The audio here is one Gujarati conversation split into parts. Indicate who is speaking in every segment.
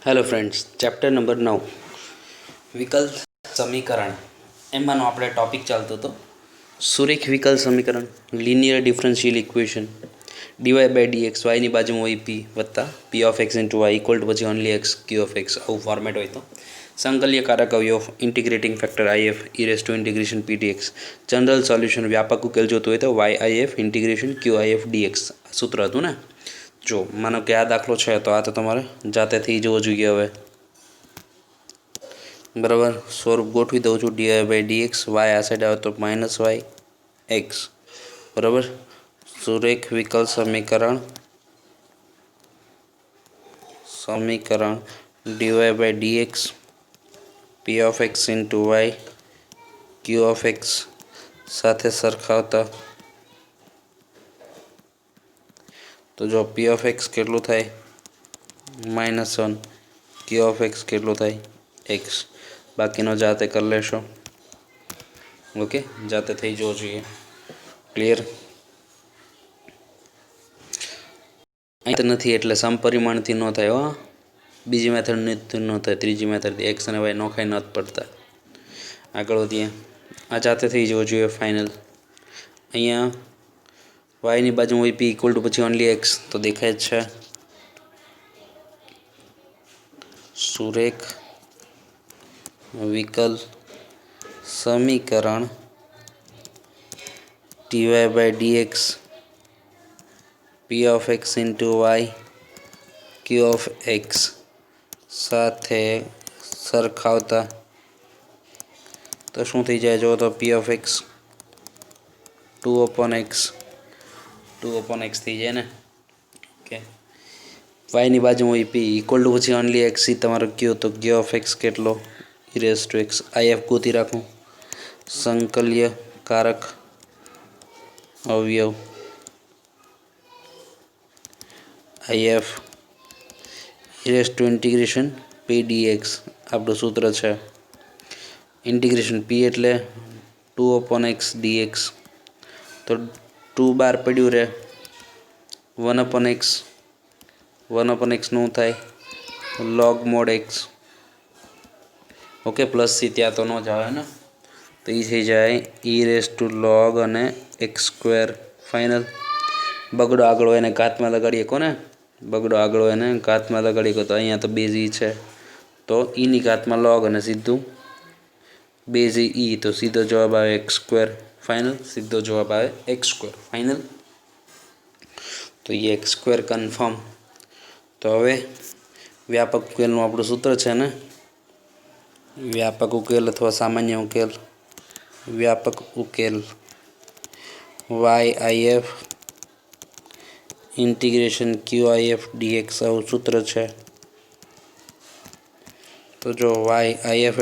Speaker 1: હેલો ફ્રેન્ડ્સ, ચેપ્ટર નંબર 9 વિકલ સમીકરણ એમાંનો આપણે ટોપિક ચાલતો હતો સુરેખ વિકલ સમીકરણ linear differential equation dy by dx વાયની બાજુમાં હોય પી વત્તા P of x into y equal to પછી only x Q of x આવું ફોર્મેટ હોય તો સંકલ્યકારક અવયવ integrating factor IF e raise to integration P dx general solution વ્યાપક ઉકેલ જોતો હોય તો y IF integration Q IF dx સૂત્ર હતું ને. જો માનો કે આ દાખલો છે તો આ તો તમારે જાતેથી જોવો જોઈએ. હવે બરાબર સ્વરૂપ ગોઠવી દઉં છું. ડીવાય બાય ડીએક્સ વાય આ સાઈડ આવે તો માઇનસ વાય એક્સ બરાબર. સુરેખ વિકલ સમીકરણ d y by dx P of x into y Q of x સાથે સરખાવતા તો જો પી ઓફ એક્સ કેટલું થાય -1, ક્યુ ઓફ એક્સ કેટલું થાય એક્સ. બાકીનો જાતે કરી લેશો. ઓકે, જાતે થઈ જવો જોઈએ. ક્લિયર? અહીં તો નથી એટલે સમપરિમાણથી ન થાય. હો, બીજી મેથડથી ન થાય, ત્રીજી મેથડથી એક્સ અને વાય નોખાઈ નથી પડતા. આગળ વધીએ. આ જાતે થઈ જવો જોઈએ ફાઇનલ. અહીંયા વાયની બાજુમાં હોય પી ઇક્વલ ટુ પછી ઓનલી એક્સ તો દેખાય જ છે. સુરેખ વિકલ સમીકરણ d y by dx P of x into y Q of x સાથે સરખાવતા તો શું થઈ જાય? જો તો પી ઓફ એક્સ 2/x થઈ જાય ને. ઓકે, વાયની બાજુમાં હોય પી ઇક્વલ ટુ પછી ઓનલી એક્સ સી તમારો ક્યુ તો ક્યુ ઓફ એક્સ કેટલો e raise to x IF ગોતી રાખું. સંકલ્યકારક અવયવ IF e raise to integration P d x આપણું સૂત્ર છે. ઇન્ટિગ્રેશન પી એટલે 2/x ડીએક્સ તો 2 બાર પડ્યું રહે 1/x નું થાય log mod x. Okay, plus C ત્યાં તો ન જ આવે ને, તો એ થઈ જાય ઈ રેસ ટુ લોગ અને એક્સ સ્ક્વેર ફાઇનલ. બગડો આગળ હોય એને ઘાતમાં લગાડીએ. કોને બગડો આગળ હોય એને ઘાતમાં લગાડીએ તો અહીંયા તો બેઝ ઈ છે તો ઈની ઘાતમાં લોગ અને સીધું બેઝ ઈ તો સીધો જવાબ આવે એક્સ સ્ક્વેર ફાઇનલ. સીધો જવાબ આવે એક્સ સ્ક્વેર ફાઇનલ. તો એ એક્સ સ્ક્વેર કન્ફર્મ. તો હવે વ્યાપક ઉકેલનું આપણું સૂત્ર છે ને, વ્યાપક ઉકેલ અથવા સામાન્ય ઉકેલ. વ્યાપક ઉકેલ y IF integration Q IF d x આવું સૂત્ર છે. તો જો વાય આઈએફ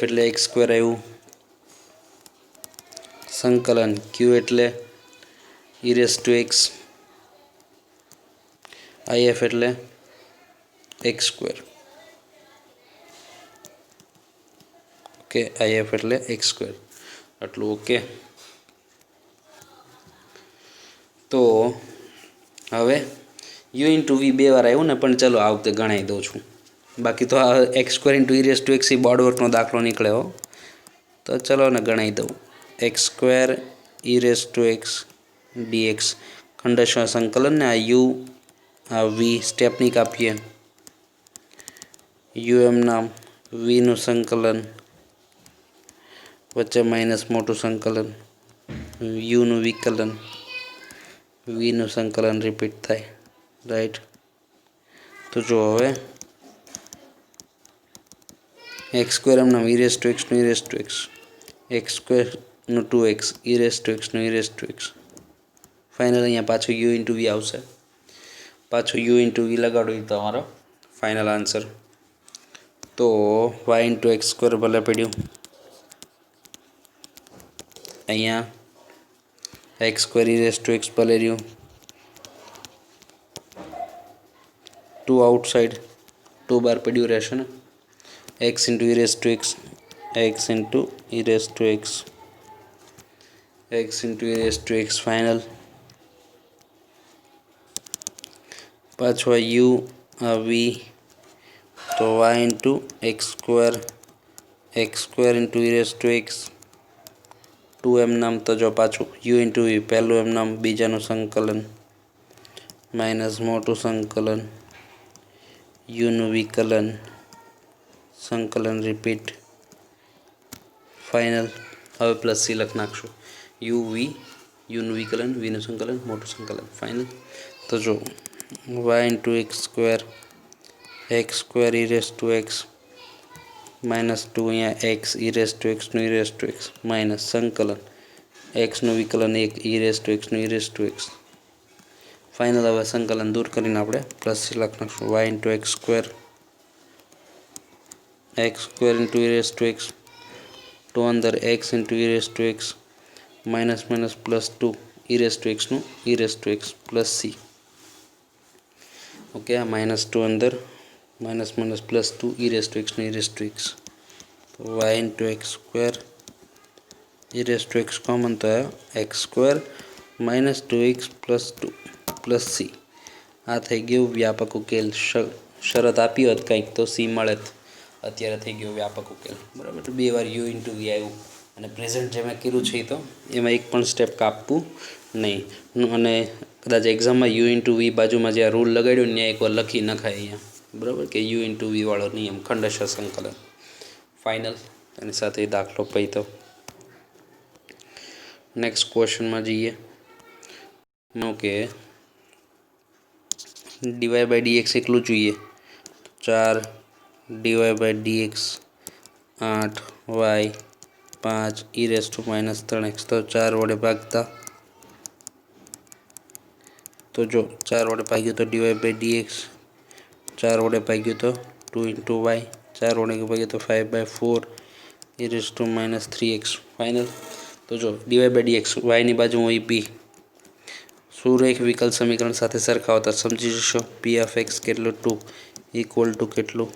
Speaker 1: એટલે એક્સ સ્ક્વેર આવ્યું, સંકલન ક્યુ એટલે e raise to x, IF એટલે એક્સ સ્ક્વેર. ઓકે, આઈએફ એટલે એક્સ સ્ક્વેર આટલું. ઓકે, તો હવે યુ ઇન્ટુ વી 2 વાર આવ્યું ને, પણ ચલો આ વખતે ગણાવી દઉં છું. બાકી તો આ x square into e raise to x એ બોર્ડ વર્કનો દાખલો નીકળે હો. તો ચલો ને ગણાવી દઉં. X square e raise to x dx ખંડશ સંકલન ને આ યુ આ વી સ્ટેપની કાપીએ. યુ એમ નામ વીનું સંકલન વચ્ચે માઇનસ મોટું સંકલન યુનું વિકલન વીનું સંકલન રિપીટ થાય. રાઈટ? તો જો હવે એક્સ સ્ક્વેર એમ નામ ઈ રેસ ટુ એક્સનું ઈ રેસ ટુ એક્સ સ્ક્વેરનું 2x ઈ રેસ ટુ એક્સનું e raise to x final. અહીંયા પાછું યુ ઇન્ટુ વી આવશે. પાછું યુ ઇન્ટુ વી લગાડો એ તમારો ફાઇનલ આન્સર. તો વાય ઇન્ટુ એક્સ સ્ક્વેર ભલે પડ્યું. અહીંયા x square e raise to x ભલે રહ્યું. 2 આઉટસાઇડ 2 બાર પડ્યું રહેશે ને. X into e raise to x x into e raise to x x into e raise to x final. પાછો યુ v तो y into x square into e raise to x 2m नाम तो जो पाछू u इंटू v पहलू एम नाम बीजाનું સંકલન माइनस मोटू संकलन u નું વિકલન संकलन रिपीट फाइनल હવે प्लस c લખ નાખશું u v u નું વિકલન v નું સંકલન મોટું સંકલન फाइनल तो जो y into x square e raise to x minus 2 uh x e raise to x minus संकलन एक्स નું વિકલન 1 e raise to x final હવે સંકલન दूर કરીને આપણે प्लस c લખ નાખશું y into x square into e raise to x two अंदर x into e raise to x minus minus plus 2 e raise to x plus C okay minus 2 अंदर minus minus plus 2 e raise to x तो y into x square e raise to x common तो है x square minus 2x plus 2 plus C आ थी गयु व्यापक उकेल शरत आपी होत कंईक तो सी मळे अत्यारे थी गयो व्यापक उकेल बराबर तो बे वार u इंटू वी आव्युं अने प्रेजेंट जे मैं कर्युं छे तो एमां एक पण स्टेप कापवुं नहीं अने कदाच एक्जाम में u इंटू वी बाजू में ज्यां रूल लगाड्यो त्यां एक वार लखी नखाय अहींया बराबर के u इंटू वी वाळो नियम खंडशः संकलन फाइनल एनी साथे दाखलो पत्यो। नेक्स्ट क्वेश्चन में जाइए ओके dy बाय dx एकलू જોઈએ 4 dy by dx 8 y 5 e raise to minus 3x तो 4 वडे भागता तो जो 4 वडे भाग्यो तो dy बाय dx 4 वडे भाग्यो तो 2 इंटू y 4 वडे भाग्यो तो 5 by 4 e raise to minus 3x final तो जो dy बाय dx y ની બાજુ હોય b સુરેખ વિકલ સમીકરણ સાથે સરખાવતા સમજી જશો p of x કેટલું 2 ઇક્વલ ટુ કેટલું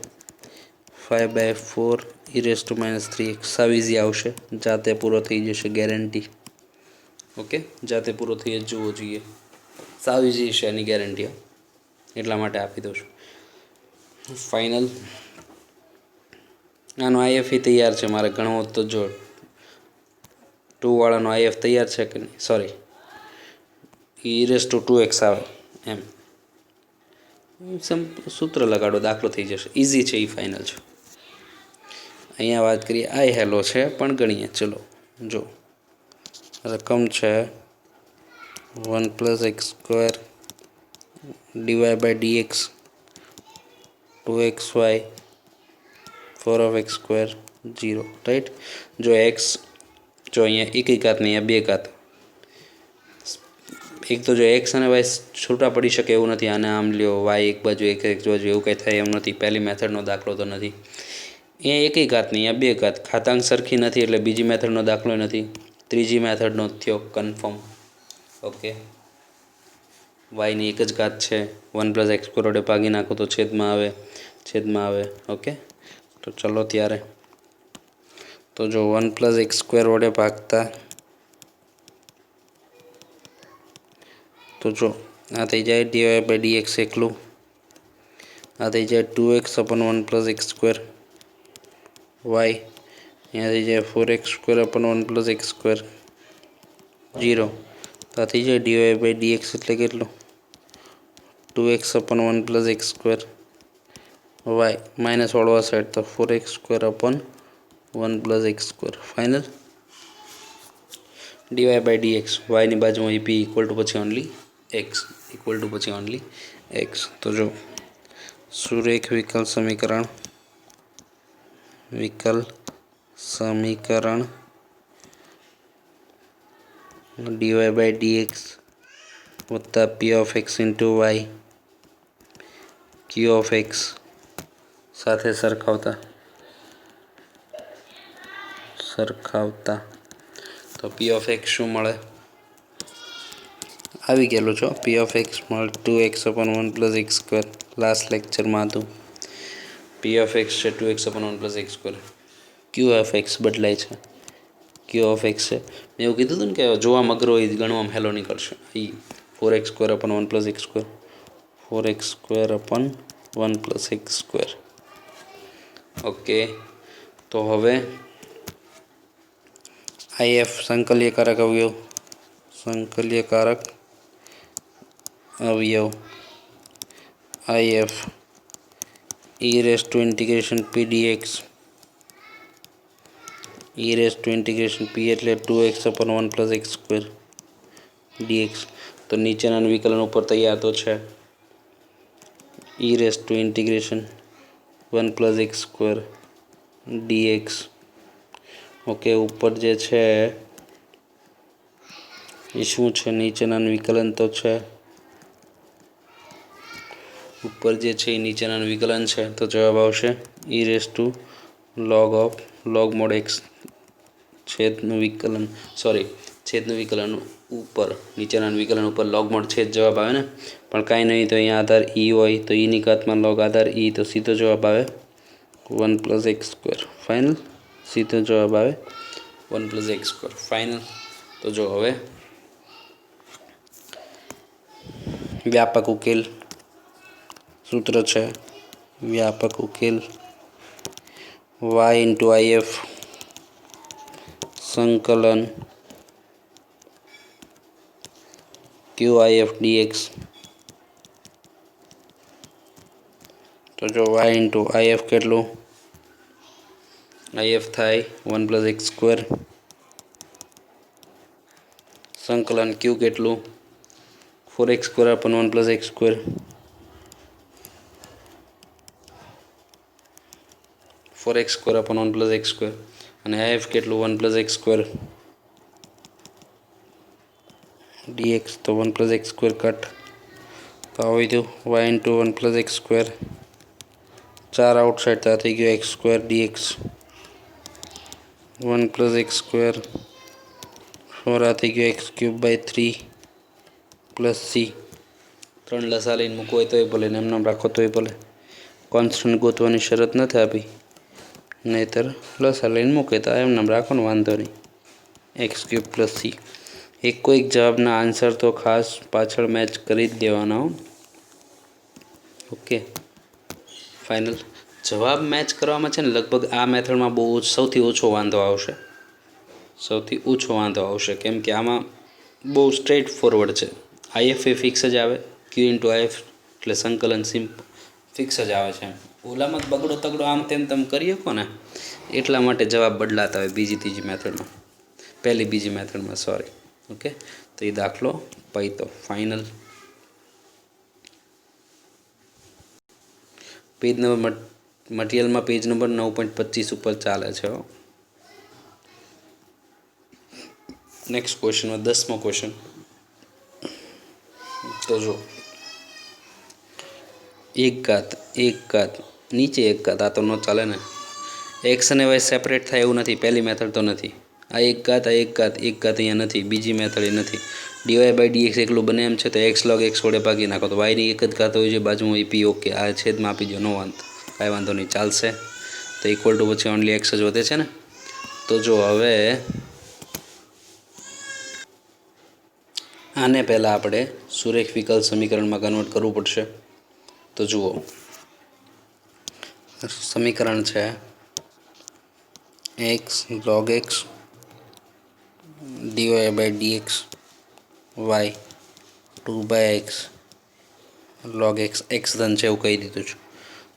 Speaker 1: 5 by 4 e raise to minus 3x साव इजी आवशे जाते पूरो थी जशे गेरंटी ओके जाते पूरो थी जुओ जोईए साव इजी छे एनी गेरंटी એટલા માટે આપી દઉં છું फाइनल આનો IF તૈયાર છે મારે ગણવો તો જો 2 વાળાનો IF તૈયાર છે કે નહીં sorry E raise to 2x आवे एम सूत्र लगाड़ो दाखलो थी जशे इजी है फाइनल है अहींया बात करिए आई हेलो है पण गणीए चलो जो रकम है 1 plus x square dy by dx 2xy 4 of x square 0 right जो x जो अहींया एक घात नहीं बे घात एक तो जो एक्स और वाय छूटा पड़ी सके एवं नहीं आने आम लियो वाय एक बाजू एक बाजू एवं कहीं थाय एम नहीं पहली मेथडनो दाखलो तो नहीं ए एक ही घात नहीं बे घात खातांक सरखी नहीं एटले बीजी मेथडनो दाखलो नहीं त्रीजी मेथडनो थयो कन्फर्म ओके वाय नी एक ज घात है 1 प्लस एक्स स्क्वेर वडे भागी नाखो तो छेद में आवे ओके तो चलो त्यारे तो जो 1 प्लस एक्स स्क्वेर वडे भागता तो जो आ थी जाए dy बाय dx एकलू आ थी जाए 2x upon 1 plus x square y यहाँ थी जाए 4x square upon 1 plus x square 0 तो आ थी जाए dy बाय dx एटले केटलू 2x upon 1 plus x square y minus वाळो आ साइड तो 4x square upon 1 plus x square final dy by dx y नी बाजू में p इक्वल टू पछी ओनली x इक्वल टू पछी ओनली x तो जो सुरेख विकल समीकरण dy बाय dx वत्ता p of x into y q of x साथे सरखावता तो p ऑफ x शू मळे આવી ગયેલું છો p ऑफ x मळे 2x upon 1 plus x square last lecture में હતું p ऑफ x છે 2x upon 1 plus x square q of x बदलाय છે q ऑफ x છે મેં એવું કીધું હતું ને કે જોવા મગરો હોય ગણવામાં હેલો નીકળશે એ 4x square upon 1 plus x square 4x square upon 1 + x². Okay, તો હવે IF સંકલ્યકારક અવયવ IF e⁻p dx. e⁻p એટલે 2x/1 + x² dx. તો નીચેના વિકલન ઉપર તૈયાર તો છે e⁻1 + x² dx. ઓકે, ઉપર જે છે એ શું છે? નીચેના વિકલન તો છે. ઉપર જે છે એ નીચેના વિકલન છે, તો જવાબ આવશે e⁻log mod x છેદનું વિકલન ઉપર નીચેના વિકલન ઉપર log mod છેદ જવાબ આવે ને. પણ કાંઈ નહીં, તો અહીંયા આધાર e હોય તો eની ઘાતમાં log આધાર e, તો સીધો જવાબ આવે 1 + x². ફાઇનલ. સીધો જવાબ આવે 1 + x². ફાઇનલ. તો જો હવે વ્યાપક ઉકેલ સૂત્ર છે. વ્યાપક ઉકેલ y × IF સંકલન QIF dx. તો જો y × IF કેટલું? IF થાય 1 + x². સંકલન Q કેટલું? 4x² / 1 + x². 4x² / 1 + x². અને IF કેટલું? 1 + x² dx. તો 1 + x² કટ, તો આવી ગયું y × 1 + x². 4 આઉટસાઇડ, તો થઈ ગયું x² dx. 1 + x², 4 થઈ ગયું x³ / 3 + c. 3 લસા લઈને મૂકવો હોય તોય ભલે, ને એમને રાખો તોય ભલે. કોન્સ્ટન્ટ ગોતવાની શરત નથી આપી, નહીંતર લસા લઈને મૂકે તો એમને રાખો ને, વાંધો નહીં. x³ + c. કોઈક જવાબના આન્સર તો ખાસ પાછળ મેચ કરી જ દેવાના. Okay, final. જવાબ મેચ કરવામાં છે ને લગભગ આ મેથડમાં સૌથી ઓછો વાંધો આવશે. કેમ કે આમાં બહુ સ્ટ્રેટ ફોરવર્ડ છે. IF એ ફિક્સ જ આવે, Q × IF એટલે સંકલન ફિક્સ જ આવે છે. ઓલામાં બગડો તગડો આમ તેમ કરી શકો ને, એટલા માટે જવાબ બદલાતા હોય પહેલી બીજી મેથડમાં. સોરી. ઓકે, તો એ દાખલો પૈતો. ફાઇનલ. પેજ નંબર મટીરિયલમાં પેજ નંબર 9.25 ઉપર ચાલે છે. નેક્સ્ટ ક્વેશ્ચનમાં 10મો ક્વેશ્ચન. તો જો એક ઘાત નીચે એક ઘાત, આ તો ન ચાલે ને. એક્સ અને વાય સેપરેટ થાય એવું નથી, પહેલી મેથડ તો નથી. આ એક ઘાત અહીંયા નથી, બીજી મેથડ એ નથી. dy/dx એકલું બને એમ છે, તો x log x વડે ભાગી નાખો તો વાયની એક જ ઘાત હોય છે, બાજુમાં હોય p. ઓકે, આ છેદમાં આપી દો, કાંઈ વાંધો નહીં, ચાલશે. તો ઇક્વલ ટુ પછી ઓનલી x જ વધે છે ને. તો જો હવે આને પહેલાં આપણે સુરેખ વિકલ સમીકરણમાં કન્વર્ટ કરવું પડશે. તો જુઓ, સમીકરણ છે x log x dy/dx y 2/x log x. x ધન છે એવું કહી દીધું છે.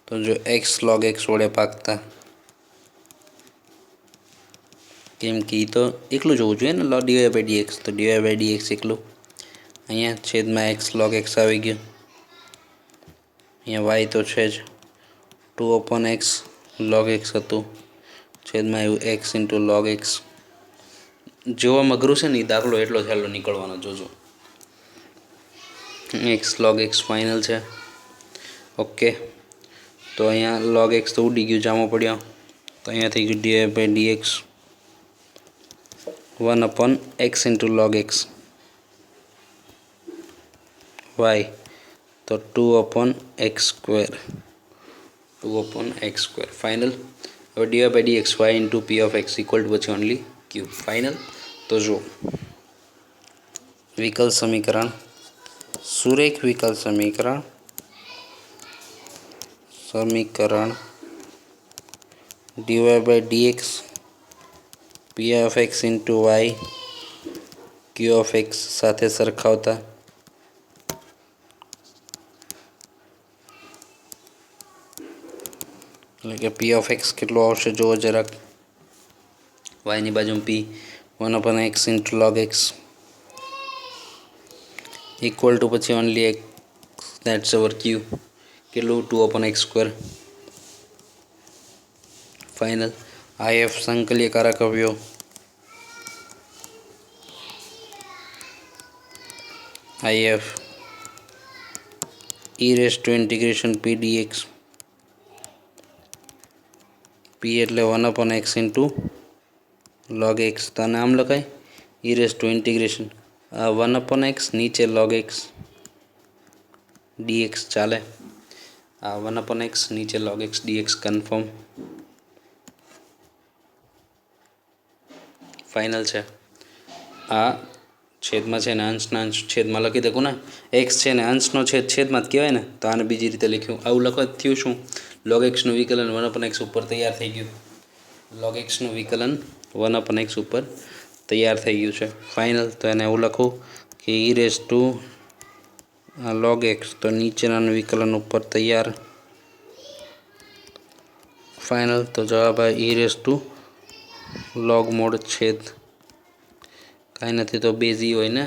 Speaker 1: તો જો x log x વડે ભાગતા, કેમ કે તો એકલું જોવું જોઈએ ને, dy/dx. તો dy/dx એકલું, અહીંયા છેદમાં x log x આવી ગયું. અહીંયા y તો છે જ, 2/x log x હતું, છેદમાં આવ્યું x × log x. જોવામાં અઘરું છે ને એ દાખલો એટલો સહેલો નીકળવાનો, જોજો. x log x ફાઇનલ છે. ઓકે, તો અહીંયા log x તો ઉડી ગયું, જામો પડ્યો. તો અહીંયા થઈ ગયું dy/dx 1/x × log x y, તો 2/x². ફાઇનલ. હવે dy/dx y × p of x equal to પછી ઓનલી q. ફાઇનલ. તો જો વિકલ સમીકરણ, સુરેખ વિકલ સમીકરણ સમીકરણ dy/dx p(x) * y q(x) સાથે સરખાવતા એટલે કે p(x) કેટલો આવશે જુઓ જરાક. y ની બાજુમાં p 1/x * log x equal to પછી only x, that's our q, કેટલું 2/x². ફાઇનલ if સંકલ્યકારક અવયવ if e⁻ p dx p એટલે 1/x * log x, તો આને આમ લખાય e⁻ આ 1/x નીચે log x dx ચાલે. આ 1/x નીચે log x dx confirm. Final છે. આ છેદમાં છે ને અંશના અંશ છેદમાં લખી દઉં ને, એક્સ છે ને અંશનો છેદ છેદમાં જ કહેવાય ને, તો આને બીજી રીતે લખ્યું. આવું લખવા થયું શું, log xનું વિકલન 1/x ઉપર તૈયાર થઈ ગયું. log xનું વિકલન 1/x ઉપર તૈયાર થઈ ગયું છે. ફાઇનલ. તો એને એવું લખું કે log x, તો નીચેનાનું વિકલન ઉપર તૈયાર. ફાઇનલ. તો જવાબ આવે log mod છેદ કાંઈ નથી તો બેઝ ઈ હોય ને,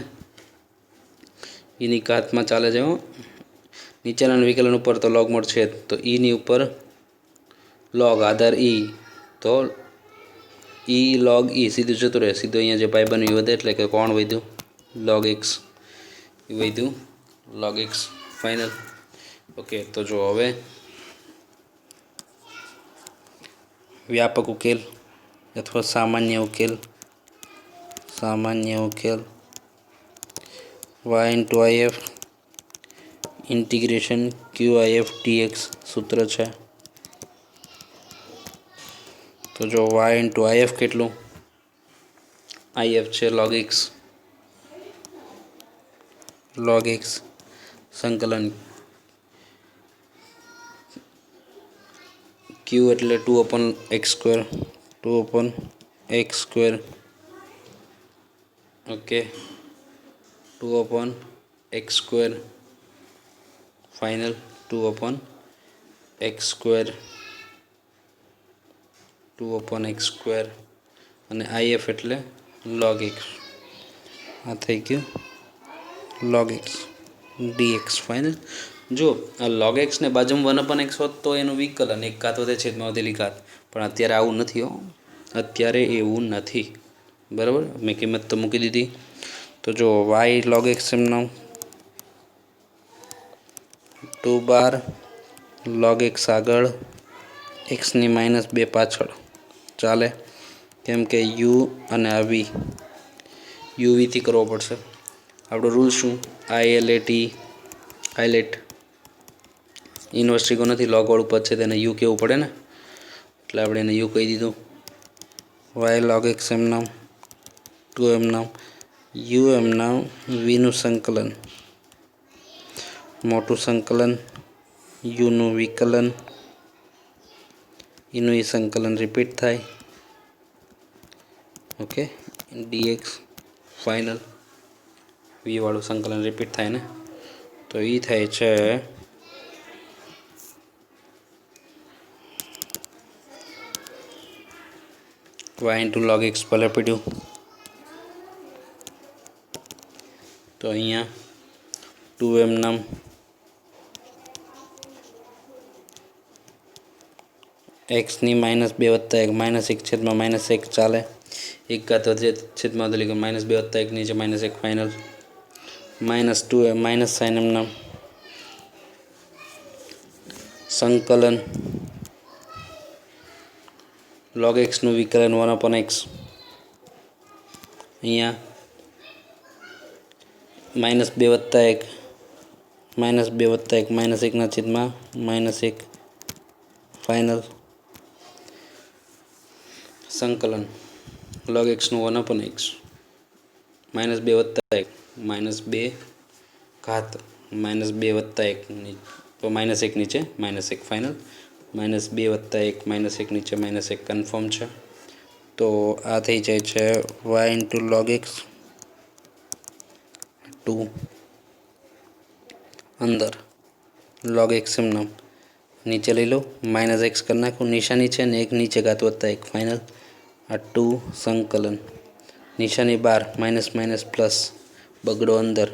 Speaker 1: ઈની ઘાતમાં ચાલે છે. નીચેનાનું વિકલન ઉપર તો log mod છેદ, તો ઈની ઉપર log આધાર ઈ, તો ઈ log ઈ સીધું જતું રહે. સીધું અહીંયા જે પાઈ બન્યું વધે એટલે કે કોણ વધ્યું log x વધ્યું log x. ફાઇનલ. ઓકે. તો જો હવે વ્યાપક ઉકેલ અથવા સામાન્ય ઉકેલ y * if integration qif dx સૂત્ર છે. તો જો y * if કેટલું, if છે log x સંકલન q એટલે 2/x². Okay. 2/x². Final. 2/x². અને if એટલે log x. આ થઈ ગયું log x dx. ફાઇનલ. જો આ log x ને બાજુમાં 1/x હોત તો એનું વિકલન એક ઘાત વધે છેદમાં વધેલી ઘાત, પણ અત્યારે આવું નથી હો, અત્યારે એવું નથી. બરાબર. મેં કિંમત તો મૂકી દીધી. તો જો y log x એમનો 2 log x આગળ x⁻² પાછળ ચાલે, કેમ કે u અને આ v uv થી કરવો પડશે. આપણો રૂલ શું, આઈલેટ ઇન્વર્સ ટ્રીગો નથી, log વાળું પદ છે તેને u કહેવું પડે ને, એટલે આપણે એને u કહી દીધું. y log x એમનામ 2 એમનામ u એમનામ vનું સંકલન, મોટું સંકલન uનું વિકલન, એનું એ સંકલન રિપીટ થાય. ઓકે. dx. ફાઇનલ. v વાળું સંકલન રિપીટ થાય ને, તો એ થાય છે y * log x ભલે પડ્યું. તો અહીંયા 2 એમનામ x⁻² + 1 -1/-1 ચાલે, એક ઘાત વધે છેદમાં વધેલી -2 + 1 નીચે -1. ફાઇનલ. -2 માઇનસ સાઇન એમનામ સંકલન log x નું વિકલન 1/x. અહીંયા -2 + 1 -1/-1 ફાઇનલ. સંકલન log x નું 1/x -2 + 1 -2 ઘાત -2 + 1 તો -1 નીચે -1. ફાઇનલ. -2 + 1 -1 નીચે -1 કન્ફર્મ છે। તો આ થઈ જાય છે y * log x 2 અંદર log x એમનો નીચે લઈ લો -x કરી નાખું નિશાની છે ને 1 નીચે ઘાત + 1 ફાઇનલ આ 2 સંકલન નિશાની બહાર -- બગડો અંદર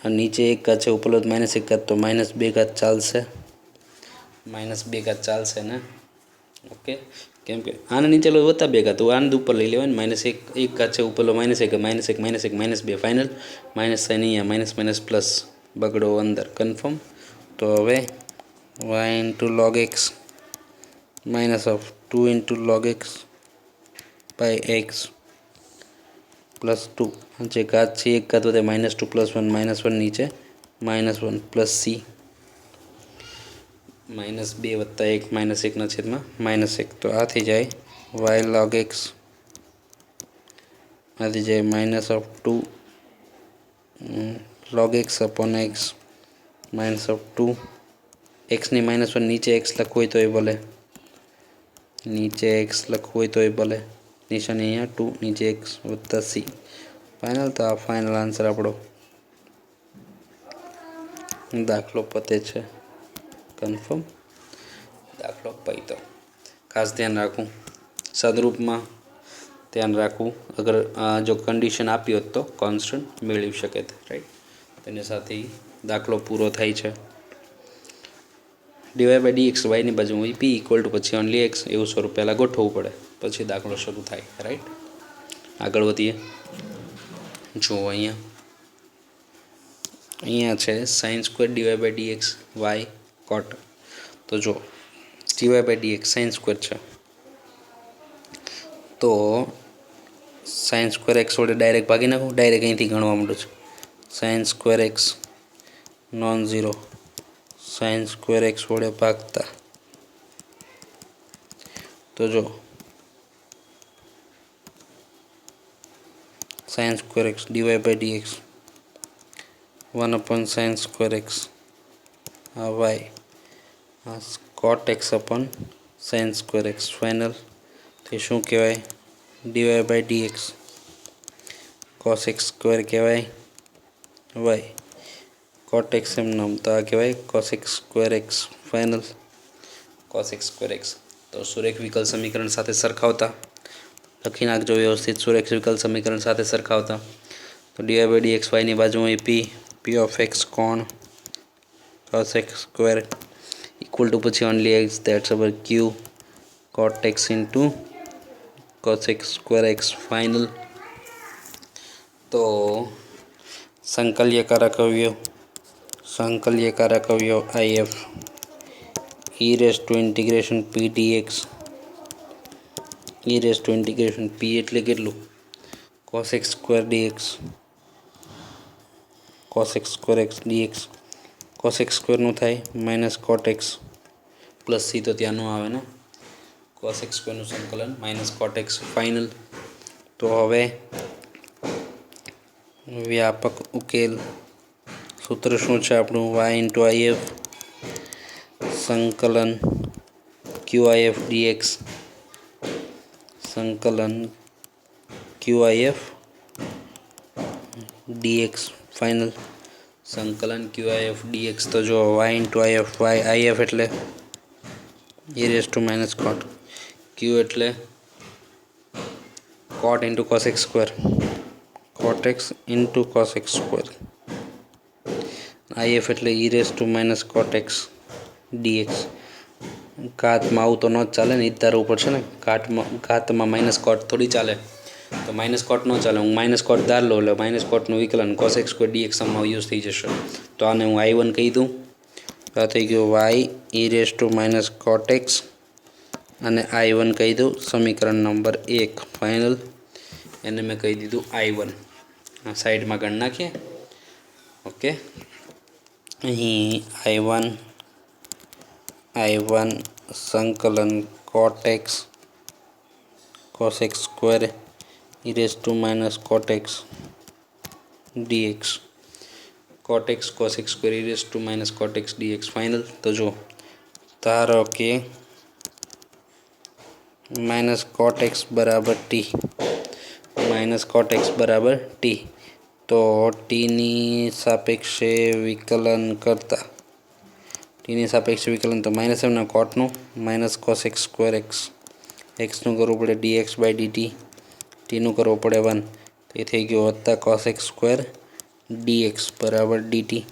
Speaker 1: આ નીચે 1 ઘાત છે ઉપર -1 ઘાત તો -2 ઘાત ચાલશે -2 ઘાત ચાલશે ને ઓકે કેમ કે આને નીચે લો +2 ઘાત તો આને ઉપર લઈ લેવાય ને -1 ઘાત છે ઉપર -1 -2 ફાઇનલ માઇનસ સાઇન અહીંયા પ્લસ બગડો અંદર કન્ફર્મ। તો હવે y * log x -2 * log x / x +2 જે ઘાત છે 1 ઘાત વધે -2 +1 -1 નીચે -1 પ્લસ c -2 + 1 -1/-1 તો આ થઈ જાય y log x આ થઈ જાય -2 log x / x -2 x ની -1 નીચે x લખવું હોય તોય ભલે નિશાની અહીંયા 2 નીચે x + c ફાઇનલ। તો આ ફાઇનલ આન્સર આપણો દાખલો પતે છે કન્ફર્મ દાખલો પત્યો। ખાસ ધ્યાન રાખવું સદરૂપમાં ધ્યાન રાખવું અગર જો કન્ડિશન આપી હોત તો કોન્સ્ટન્ટ મેળવી શકે રાઈટ તેની સાથે દાખલો પૂરો થાય છે। dy/dx y ની બાજુ p = પછી ઓનલી x એવું સ્વરૂપ પહેલાં ગોઠવવું પડે પછી દાખલો શરૂ થાય રાઈટ। આગળ વધીએ જુઓ અહીંયા છે sin² dy/dx y cot તો જો dy/dx sin² છે તો sin² x વડે ડાયરેક્ટ ભાગી નાખું ડાયરેક્ટ અહીંથી ગણવા માંડું છું sin² x non zero sin² x વડે ભાગતા તો જો sin² x dy/dx 1/sin² x આ y આ cot x sin² x final તે શું કહેવાય dy/dx cos x² કહેવાય y cot x એમનો તો આ કહેવાય cos x² x final cos x² x તો સુરેખ વિકલ સમીકરણ સાથે સરખાવતા લખી નાખજો વ્યવસ્થિત સુરેખ વિકલ સમીકરણ સાથે સરખાવતા તો dy/dx y ની બાજુમાં p of x કોણ cos x² = પછી only x that's our q cot x into cos x² x final. તો સંકલ્યકારક અવયવ if e∫p dx e∫p એટલે કેટલું cos x² dx cos x² x dx cos x² નું થાય -cot x પ્લસ c તો ત્યાં નો આવે ને cos x² નું સંકલન -cot x ફાઇનલ। તો હવે વ્યાપક ઉકેલ સૂત્ર શું છે આપણું y * if સંકલન qif dx સંકલન qif dx ફાઇનલ સંકલન qif dx તો જો y * if if એટલે e⁻cot q એટલે cot * cos x² cot x * cos x² if એટલે e⁻cot x dx ઘાતમાં આવું તો ન જ ચાલે ને ધારવું પડશે ને ઘાતમાં -cot થોડી ચાલે તો -cot ન ચાલે હું -cot ધાર લઉં એટલે -cot નું વિકલન cos x² dx માં યુઝ થઈ જશે તો આને હું I1 કહી દઉં તો આ થઈ ગયું y e⁻cot x અને I1 કહી દઉં સમીકરણ નંબર 1 ફાઇનલ એને મેં કહી દીધું I1 આ સાઈડમાં ગણ નાખીએ ઓકે અહીં I1 સંકલન cot x cos x² e⁻cot x dx cot x cos x² e⁻cot x dx final. તો જો ધારો કે માઇનસ કોટ એક્સ બરાબર ટી, માઇનસ કોટ એક્સ બરાબર ટી, તો ટીની સાપેક્ષે વિકલન કરતા, ટીની સાપેક્ષે વિકલન તો માઇનસ એમના કોટનું minus cos x square x, એક્સનું કરવું પડે ડી એક્સ બાય ડીટી, ટીનું કરવું પડે 1, તો એ થઈ ગયું વત્તા cos x square d x બરાબર ડીટી,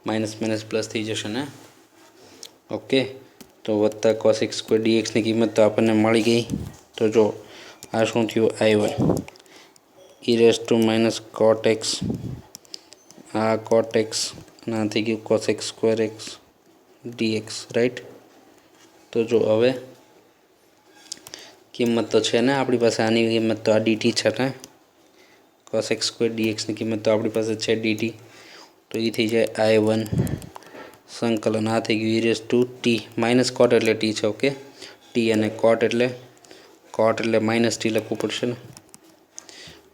Speaker 1: માઇનસ માઇનસ પ્લસ થઈ જશે ને. ઓકે, તો વત્તા કોસ એક્સ સ્ક્વેર ડી એક્સની કિંમત તો આપણને મળી ગઈ. તો જો આ શું થયું I1 ઈ રેસ ટુ માઇનસ કોટ એક્સ, આ કોટ એક્સ ના થઈ ગયું cos x square x D x, right. તો જો હવે કિંમત તો છે ને આપણી પાસે, આની કિંમત તો આ ડીટી છે ને, કોસ એક્સ સ્ક્વેર ડી એક્સની કિંમત તો આપણી પાસે છે ડીટી, તો એ થઈ જાય I1 સંકલન, આ થઈ ગયું ઈ રેસ ટુ ટી, માઇનસ કોટ એટલે ટી છે. ઓકે, ટી અને કોટ એટલે માઇનસ ટી લખવું પડશે ને,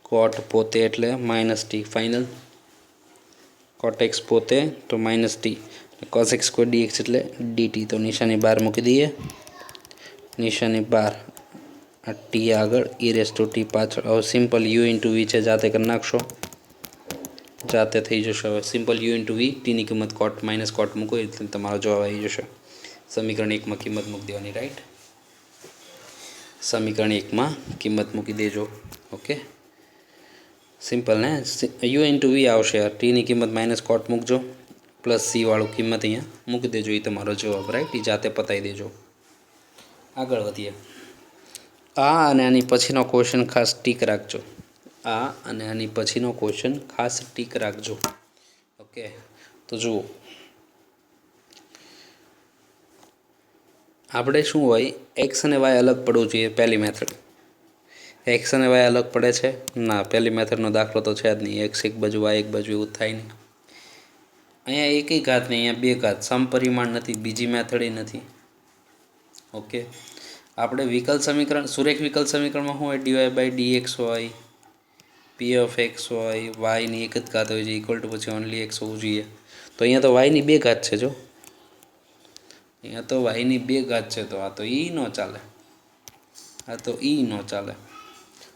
Speaker 1: કોટ પોતે એટલે માઇનસ ટી ફાઇનલ, કોટ એક્સ પોતે તો minus T, cos x square d x એટલે ડીટી, તો નિશાની બહાર મૂકી દઈએ, નિશાની બહાર, આ ટી આગળ ઈ રેસ ટુ ટી પાછળ. હવે સિમ્પલ યુ ઇન્ટુ વી છે, જાતે કરી નાખશો, જાતે થઈ જશે. હવે સિમ્પલ યુ ઇન્ટુ વી, ટીની કિંમત કોટ માઇનસ કોટ મૂકો એટલે તમારો જવાબ આવી જશે. સમીકરણ 1માં કિંમત મૂકી દેવાની, રાઈટ. સમીકરણ 1માં કિંમત મૂકી દેજો. ઓકે, સિમ્પલ ને, યુ ઇન્ટુ વી આવશે, ટીની કિંમત માઇનસ કોટ મૂકજો, પ્લસ સી વાળું કિંમત અહીંયા મૂકી દેજો, એ તમારો જવાબ, રાઈટ. એ જાતે પતાવી દેજો. આગળ વધીએ. આ અને આની પછીનો ક્વેશ્ચન ખાસ ટીક રાખજો, આ અને આની પછીનો ક્વેશ્ચન ખાસ ટીક રાખજો. ઓકે, તો જુઓ આપણે શું હોય, એક્સ અને વાય અલગ પડવું જોઈએ. પહેલી મેથડ એક્સ અને વાય અલગ પડે છે ના, પહેલી મેથડનો દાખલો તો છે જ નહીં. એક્સ એક બાજુ વાય એક બાજુ એવું થાય નહીં. અહીંયા એકેય ઘાત નહીં, અહીંયા બે ઘાત, સમપરિમાણ નથી, બીજી મેથડ નથી. ઓકે, આપણે વિકલ સમીકરણ, સુરેખ વિકલ સમીકરણમાં શું હોય, ડીવાય બાય ડી એક્સ હોય, પી ઓફ એક્સ હોય, વાયની એક જ ઘાત હોય છે, ઇક્વલ ટુ પછી ઓનલી એક્સ હોવું જોઈએ. તો અહીંયા તો વાયની બે ઘાત છે, જો અહીંયા તો વાયની બે ઘાત છે, તો આ તો ઈ ન ચાલે, આ તો ઈ ન ચાલે.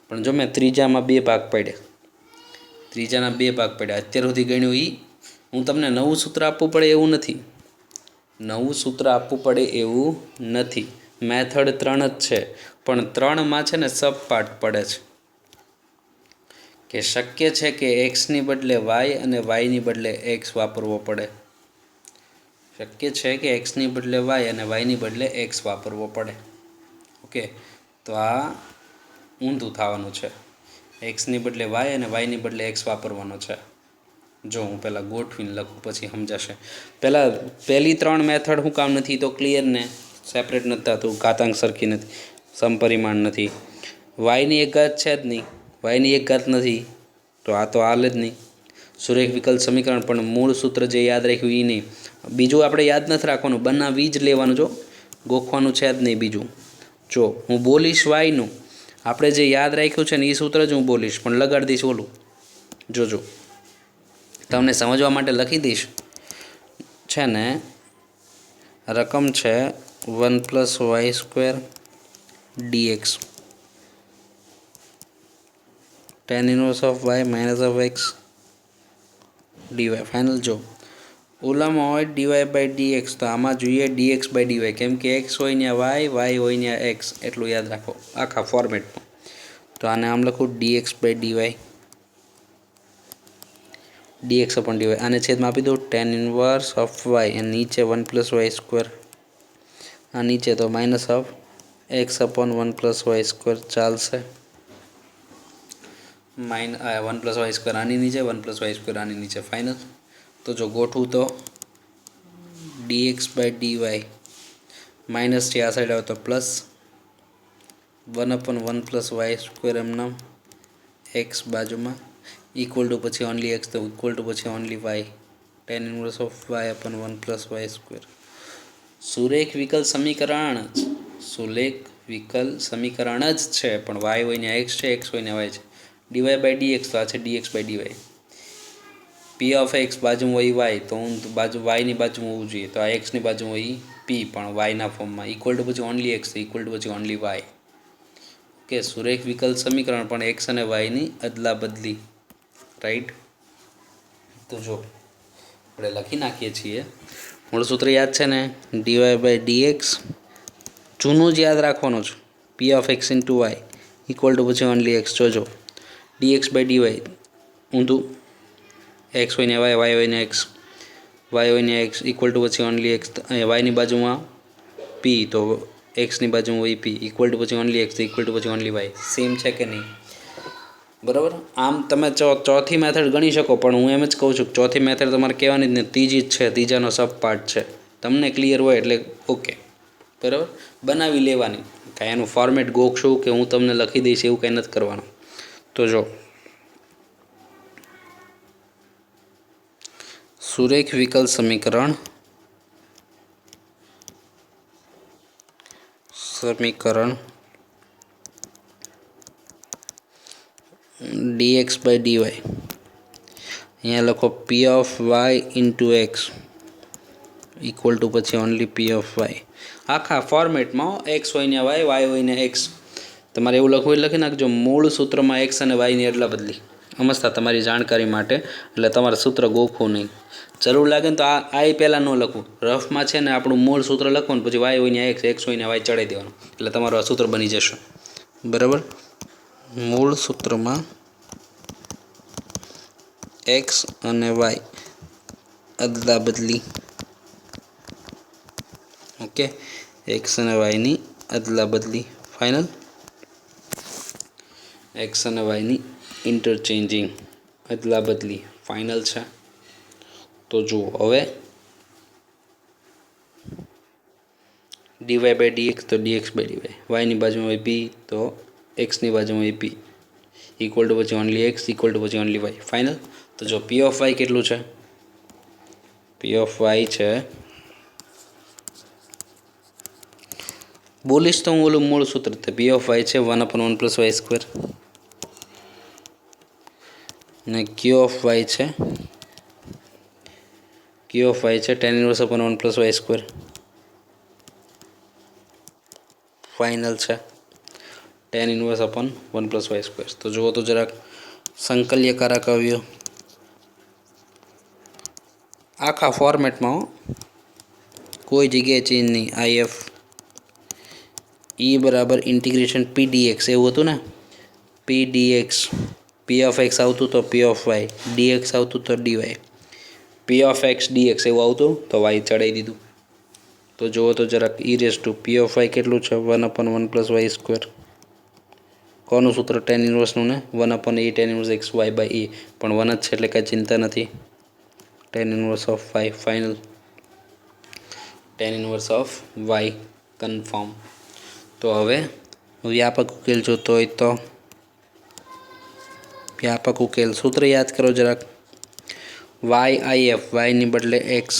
Speaker 1: પણ જો મેં ત્રીજામાં બે ભાગ પાડ્યા, ત્રીજાના બે ભાગ પાડ્યા, અત્યાર સુધી ગણ્યું ઈ. હું તમને નવું સૂત્ર આપવું પડે એવું નથી, નવું સૂત્ર આપવું પડે એવું નથી. મેથડ 3 જ છે, પણ 3માં છે ને સબ પાર્ટ પડે છે, કે શક્ય છે કે એક્સની બદલે વાય અને વાયની બદલે એક્સ વાપરવો પડે, શક્ય છે કે એક્સની બદલે વાય અને વાયની બદલે એક્સ વાપરવો પડે. ઓકે, તો આ ઊંધું થવાનું છે, એક્સની બદલે વાય અને વાયની બદલે એક્સ વાપરવાનો છે. જો હું પહેલાં ગોઠવીને લખું પછી સમજાશે. પહેલી 3 મેથડ શું કામ નથી, તો ક્લિયર ને, સેપરેટ નથી થતું, ઘાતાંક સરખી નથી, સમપરિમાણ નથી, વાયની એક ઘાત છે જ નહીં, વાયની એક ઘાત નથી, તો આ તો હાલ જ નહીં. સુરેખ વિકલ સમીકરણ, પણ મૂળ સૂત્ર જે યાદ રાખ્યું એ નહીં, બીજું આપણે યાદ નથી રાખવાનું, બનાવી જ લેવાનું, જો ગોખવાનું છે જ નહીં બીજું. જો હું બોલીશ વાયનું, આપણે જે યાદ રાખ્યું છે ને એ સૂત્ર જ હું બોલીશ, પણ લગાડી દઈશ ઓલું. જોજો, તમને સમજવા માટે લખી દઈશ. છે ને રકમ છે 1 + y² dx, tan inverse of y minus of x dy final. જો ઓલામાં હોય dy/dx, તો આમાં જોઈએ dx/dy, કેમ કે x હોય ત્યાં y હોય ત્યાં x, એટલું યાદ રાખો આખા ફોર્મેટમાં. તો આને આમ લખું dx/dy, dx/dy, આને છેદમાં આપી દો tan inverse of y, અને નીચે 1 + y², આ નીચે તો માઇનસ ઓફ x/1 + y² ચાલશે. 1 + y² આની નીચે, 1 + y² આની નીચે, ફાઇનલ. તો જો ગોઠવું તો dx/dy માઇનસ છે, આ સાઈડ આવે તો પ્લસ 1/1 + y² એમનામ x બાજુમાં, ઇક્વલ ટુ પછી ઓનલી x, તો ઇક્વલ ટુ પછી only y, tan inverse of y/1 + y². સુરેખ વિકલ સમીકરણ જ, સુરેખ વિકલ સમીકરણ જ છે, પણ y હોય ત્યાં x છે, x હોય ત્યાં y છે. dy/dx તો આ છે dx/dy, પી ઓફ એક્સ બાજુમાં હોય વાય, તો હું બાજુ વાયની બાજુમાં હોવું જોઈએ, તો આ એક્સની બાજુમાં હોય પી, પણ વાયના ફોર્મમાં ઇક્વલ ટુ પછી ઓનલી એક્સ, ઇક્વલ ટુ પછી ઓનલી વાય. ઓકે, સુરેખ વિકલ્પ સમીકરણ પણ એક્સ અને વાયની અદલા બદલી. રાઈટ. તો જો આપણે લખી નાખીએ છીએ. મૂળ સૂત્ર યાદ છે ને, ડીવાય બાય ડીએક્સ. જૂનું જ યાદ રાખવાનું છે, P of x into y equal to પછી ઓનલી એક્સ. જોજો, ડીએક્સ બાય ડીવાય ઊંધું, એક્સ હોય ને વાય, વાય હોય ને એક્સ, વાય હોય ને એક્સ ઇક્વલ ટુ પછી ઓનલી એક્સ. અહીંયા વાયની બાજુમાં પી, તો એક્સની બાજુમાં હોય પી ઇક્વલ ટુ પછી ઓનલી એક્સ ઇક્વલ ટુ પછી ઓનલી વાય. સેમ છે કે નહીં? બરાબર. આમ તમે ચોથી મેથડ ગણી શકો, પણ હું એમ જ કહું છું કે ચોથી મેથડ તમારે કહેવાની જ ને, ત્રીજી જ છે, ત્રીજાનો સબ પાર્ટ છે. તમને ક્લિયર હોય એટલે ઓકે. બરાબર, બનાવી લેવાની. કાંઈ એનું ફોર્મેટ ગોખશું કે હું તમને લખી દઈશ એવું કંઈ નથી કરવાનું. તો જો સુરેખ વિકલ સમીકરણ dx બાય dy, અહીંયા લખો P of y into x equal to પછી ઓનલી પી ઓફ વાય. આખા ફોર્મેટમાં એક્સ હોય ને વાય, વાય હોય ને એક્સ. તમારે એવું લખવું એટલે લખી નાખજો, મૂળ સૂત્રમાં એક્સ અને વાયની અદલા બદલી. સમજતા? તમારી જાણકારી માટે, એટલે તમારે સૂત્ર ગોખવું નહીં. જરૂર લાગે ને તો આ પહેલાં ન લખવું, રફમાં છે ને આપણું મૂળ સૂત્ર લખવાનું, પછી વાય હોય ને એક્સ, એક્સ હોય ને વાય ચડાવી દેવાનું, એટલે તમારું આ સૂત્ર બની જશે. બરાબર. મૂળ સૂત્રમાં એક્સ અને વાય અદલા બદલી. ઓકે, એક્સ અને વાયની અદલા બદલી. ફાઇનલ. એક્સ અને વાયની ઇન્ટરચેન્જિંગ અદલા બદલી ફાઇનલ છે. તો જુઓ હવે ડીવાય બાય ડીએક્સ, તો ડીએક્સ બાય ડીવાય, વાયની બાજુમાં હોય પી, તો એક્સની બાજુમાં હોય પી ઇક્વલ ટુ પછી ઓનલી એક્સ ઇક્વલ ટુ પછી ઓનલી વાય. ફાઇનલ. તો જો પી ઓફ વાય કેટલું છે? પી ઓફ વાય છે, બોલીશ તો હું ઓલું મૂળ સૂત્ર, પી ઓફ વાય છે 1/1 પ્લસ વાય સ્ક્વેર, ને ક્યુ ઓફ વાય છે, ક્યુ ઓફ વાય છે tan inverse upon 1 plus y square. Final છે tan inverse upon 1 plus y square. તો જુઓ તો જરાક સંકલ્યકારક આવ્યો આખા ફોર્મેટમાં, કોઈ જગ્યાએ ચેન્જ નહીં. IF બરાબર ઇન્ટિગ્રેશન પી ડીએક્સ એવું હતું ને, P dx, P of x આવતું તો પી ઓફ વાય, ડીએક્સ આવતું તો dy, P of x dx એવું આવતું તો વાય ચડાવી દીધું. તો જુઓ તો જરાક raise to P of y કેટલું છે? 1/1 પ્લસ વાય સ્ક્વેર. કોનું સૂત્ર? tan ઇન્વર્સનું ને, 1/a tan inverse x y by a, પણ 1 જ છે એટલે કાંઈ ચિંતા નથી. tan inverse of y final, tan inverse of y confirm. તો હવે વ્યાપક ઉકેલ જોતો હોય તો વ્યાપક ઉકેલ સૂત્ર યાદ કરો જરાક. વાય આઈએફ, વાયની બદલે એક્સ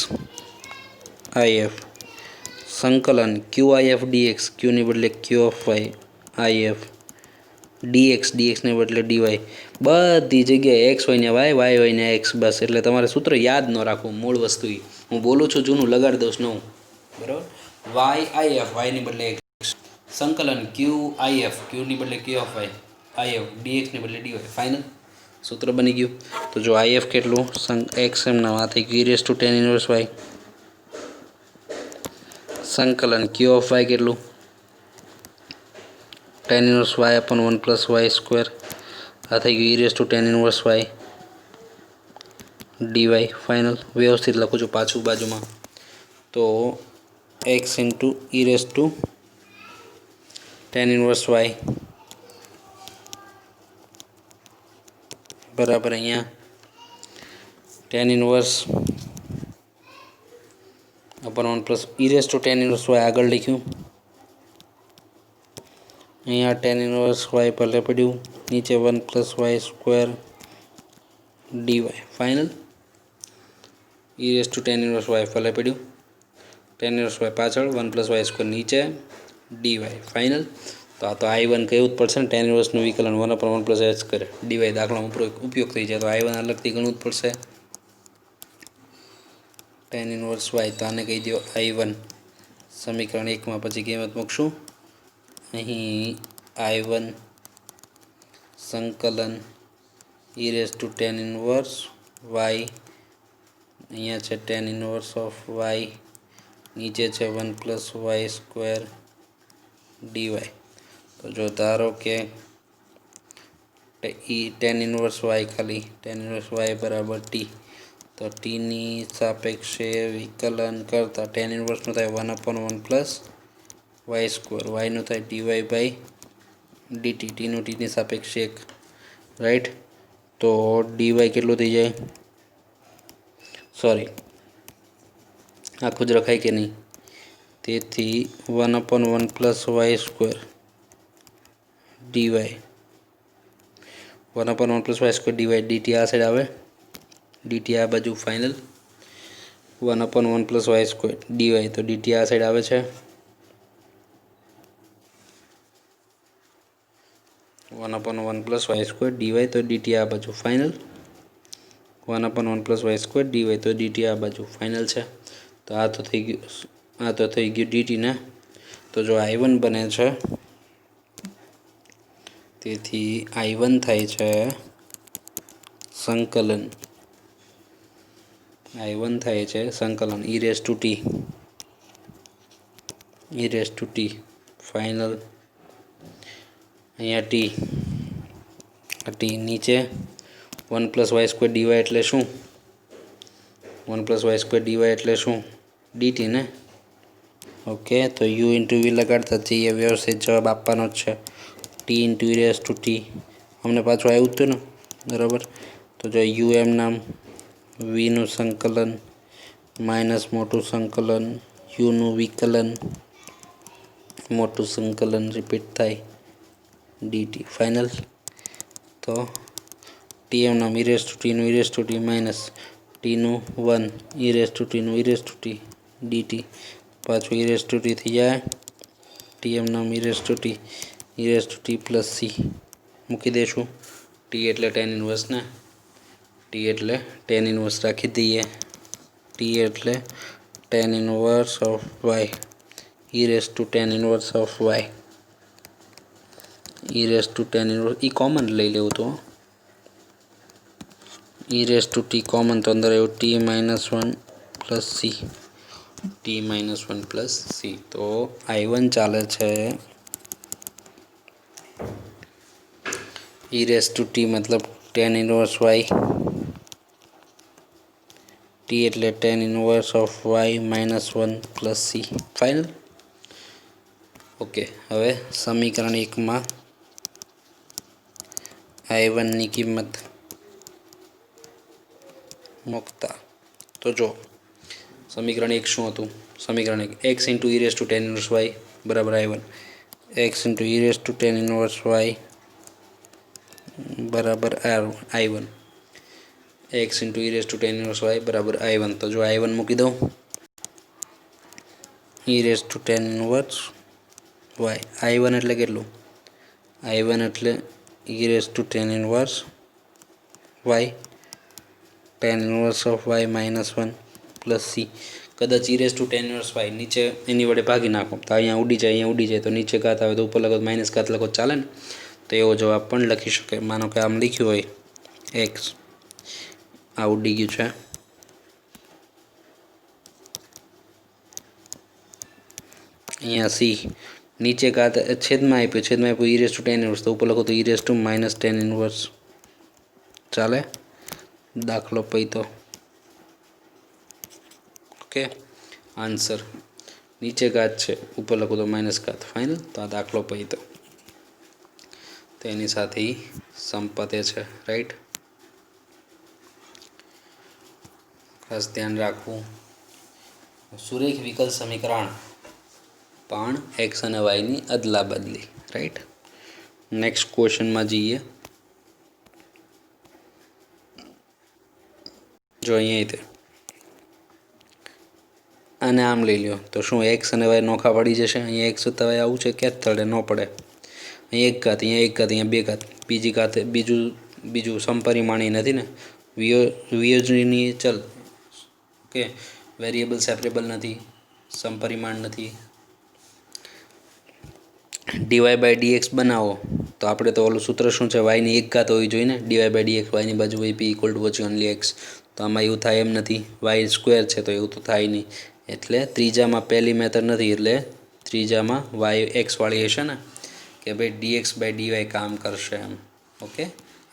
Speaker 1: આઈએફ, સંકલન ક્યુ આઈએફ ડીએક્સ, ક્યુની બદલે ક્યુ ઓફ વાય આઈએફ, ડીએક્સ, ડીએક્સને બદલે ડીવાય. બધી જગ્યાએ એક્સ હોય ને વાય, વાય હોય ને એક્સ, બસ. એટલે તમારે સૂત્ર યાદ ન રાખવું, મૂળ વસ્તુ હું બોલું છું જૂનું લગાડી દઉં નવું. બરાબર. વાય આઈએફ, વાયની બદલે એક્સ, સંકલન ક્યુ આઈએફ, ક્યુની બદલે ક્યુ ઓફ વાય આઈએફ, ડીએક્સની બદલે ડીવાય. ફાઇનલ સૂત્ર બની ગયું. તો જો આઈએફ કેટલું? એક્સ એમના આ થઈ ગયું raise to tan inverse y, સંકલન ક્યુ ઓફ વાય કેટલું? tan inverse y upon 1 plus y square. આ થઈ ગયું raise to tan inverse y dy. Final. વ્યવસ્થિત લખું છું પાછું બાજુમાં. તો x into raise to tan inverse y બરાબર અહીંયા tan inverse upon 1 plus raise to tan inverse y આગળ લખ્યું. અહીંયા tan ઇન્વર્સ વાય ભલે પડ્યું, નીચે 1 plus y square dy. Final. Raise to tan inverse y ભલે પડ્યું, tan ઇન્વર્સ વાય પાછળ, 1 પ્લસ વાય સ્ક્વેર નીચે ડીવાય. ફાઇનલ. તો આ તો I1 કહેવું જ પડશે ને, tan ઇન્વર્સનું વિકલન 1/1 પ્લસ એચ કરે ડીવાય દાખલામાં ઉપયોગ થઈ જાય, તો I1 અલગથી ગણવું જ પડશે. tan ઇનવર્સ વાય, તો આને કહી દો I1 સમીકરણ 1માં. પછી કિંમત મૂકશું અહીં I1 સંકલન tan ઇનવર્સ વાય, અહીંયા છે tan ઇનવર્સ ઓફ વાય, નીચે છે 1 + y² dy. તો જો ધારો કે tan ઇનવર્સ વાય ખાલી tan ઇનવર્સ વાય બરાબર t, તો ટીની સાપેક્ષે વિકલન કરતાં tan ઇનવર્સનું થાય 1/1 + y², વાયનું થાય dy/dt, ટીનું ટીની સાપેક્ષે 1, રાઈટ. તો dy કેટલું થઈ જાય, સોરી આખું જ રખાય કે નહીં, તેથી 1/1 + y² dy, 1/1 + y² dy, dt આ સાઈડ આવે, dt આ બાજુ ફાઇનલ, 1/1 + y² dy, તો dt આ સાઈડ આવે છે, 1/1 + y² dy, તો dt આ બાજુ ફાઇનલ, 1/1 + y² dy, તો dt આ બાજુ ફાઇનલ છે. તો આ તો થઈ ગયું, આ તો થઈ ગયું dt ને. તો જો I1 બને છે, તેથી I1 થાય છે સંકલન, I1 થાય છે સંકલન e t ફાઇનલ, અહીંયા t નીચે 1 + y² dy એટલે શું, 1 + y² dy એટલે શું, dt ને. ઓકે, તો u × v લગાડતા જઈએ, વ્યવસ્થિત જવાબ આપવાનો જ છે, t × e t, અમને પાછું આવ્યું હતું ને, બરાબર. તો જો u એમ નામ, vનું સંકલન માઇનસ મોટું સંકલન uનું વિકલન મોટું સંકલન રિપીટ થાય dt ફાઇનલ. તો t એમ નામ e નું t માઇનસ tનું 1 નું t dt, પાછું t થઈ જાય, t એમ નામ t + c મૂકી દઈશું. t એટલે tan ઇનવર્સ ને, t એટલે tan ઇનવર્સ રાખી દઈએ, t એટલે tan inverse of y, tan inverse of y, tan inverse, A common લઈ લેવું તો t કોમન, તો અંદર આવ્યું t - 1 + c, t - 1 + c. તો I1 ચાલે છે t મતલબ tan ઇનવર્સ y, t એટલે tan inverse of y -1 + c final. Okay, હવે સમીકરણ 1માં I1 ની કિંમત મૂકતા, તો જો સમીકરણ 1 શું હતું, સમીકરણ 1 x × e tan inverse y બરાબર I1, x × e tan inverse y બરાબર I1, x × e tan inverse y બરાબર I1. તો જો I1 મૂકી દઉં, tan ઇનવર્સ y, I1 એટલે કેટલું, I1 એટલે tan inverse y, tan inverse of y -1 + c. કદાચ tan ઇનવર્સ y નીચે એની વડે ભાગી નાખો તો અહીંયા ઉડી જાય, તો નીચે ઘાત આવે તો ઉપર લખો માઇનસ ઘાત લખો ચાલે ને. તો એવો જવાબ પણ લખી શકે. માનો કે આમ લખ્યું હોય x, આ ઉડી ગયું છે, અહીંયા c, નીચે ઘાત છેદમાં આપ્યું tan ઇનવર્સ, તો ઉપર લખો તો tan ઇનવર્સ ચાલે, દાખલો પૈતો. ઓકે, આન્સર નીચે ઘાત છે, ઉપર લખો તો માઇનસ ઘાત ફાઇનલ. તો આ દાખલો પૈતો, તો એની સાથે સંપતે છે, રાઈટ. ખાસ ધ્યાન રાખવું, સુરેખ વિકલ સમીકરણ પણ x અને y ની અદલા બદલી, રાઈટ. નેક્સ્ટ ક્વેશ્ચનમાં જઈએ. જો અહીંયા આને આમ લઈ લ્યો, તો શું x અને y નોખા પડી જશે, અહીંયા x હતા આવું છે, ક્યાં જ તળે ન પડે, અહીં એક ઘાત, અહીંયા બે ઘાત, બીજી ઘાત, બીજું સમપરિમાણી નથી ને, વિયોજનીય ચલ, ઓકે, વેરિયેબલ સેપરેબલ નથી, સમપરિમાણ નથી. ડીવાય બાય ડીએક્સ બનાવો તો આપણે તો ઓલું સૂત્ર શું છે, વાયની એક ઘાત હોવી જોઈએ ને. ડીવાય બાય ડીએક્સ વાયની બાજુ હોય પી ઇક્વલ ટુ પછી ઓનલી એક્સ. તો આમાં એવું થાય એમ નથી, વાય સ્ક્વેર છે તો એવું તો થાય નહીં. એટલે ત્રીજામાં પહેલી મેથડ નથી, એટલે ત્રીજામાં વાય એક્સવાળી હશે ને, કે ભાઈ ડીએક્સ બાય ડીવાય કામ કરશે એમ. ઓકે,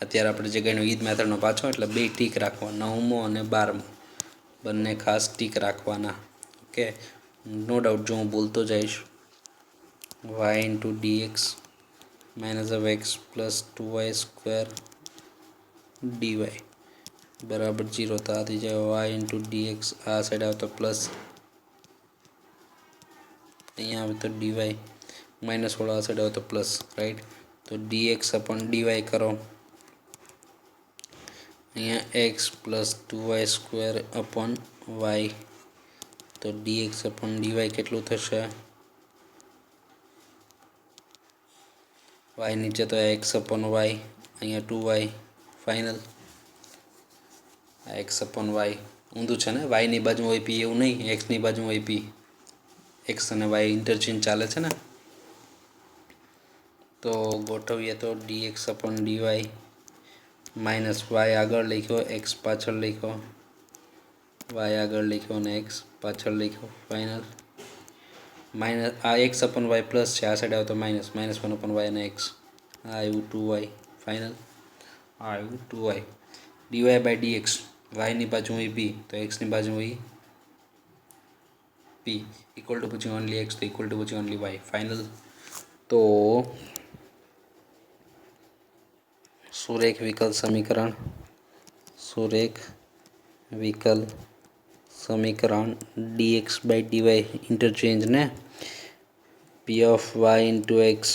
Speaker 1: અત્યારે આપણે જે ગણ્યું એ જ મેથડનો પાછો, એટલે બે ટીક રાખવા, 9મો અને 12મો બંને ખાસ ટીક રાખવાના. ઓકે, નો ડાઉટ જો હું બોલતો જઈશ. y into dx minus of x plus 2y square dy બરાબર 0. તો આ થઈ જાય y into dx, આ સાઈડ આવે તો પ્લસ, અહીંયા આવે તો dy, માઇનસ વાળો આ સાઈડ આવે તો પ્લસ, રાઈટ. તો dx અપોન dy કરો, અહીંયા x plus 2y square upon y. તો dx અપોન dy કેટલું થશે? y નીચે તો x અપોન y, અહીંયા 2y ફાઇનલ. આ x અપોન y ઊંધું છે ને, વાયની બાજુમાં હોય પી એવું નહીં, એક્સની બાજુમાં હોય પી. એક્સ અને વાય ઇન્ટરચેન્જ ચાલે છે ને. તો ગોઠવીએ તો dx upon dy minus y આગળ લખ્યો, એક્સ પાછળ લખ્યો, વાય આગળ લખ્યો અને એક્સ પાછળ લખ્યો, ફાઇનલ. માઇનસ આ એક્સ અપોન વાય પ્લસ છે, આ સાઈડ આવે તો માઇનસ, -1 અપોન વાય અને એક્સ, આ આવ્યું 2y ફાઇનલ. આ આવ્યું 2y. ડીવાય બાય ડીએક્સ, વાયની બાજુ હોય બી તો એક્સની બાજુ હોય પી, ઇક્વલ ટુ પછી ઓનલી એક્સ તો ઇક્વલ ટુ પછી ઓનલી વાય ફાઇનલ. તો સુરેખ વિકલ સમીકરણ, સુરેખ વિકલ સમીકરણ dx બાય dy ઇન્ટરચેન્જ ને, P of y into x,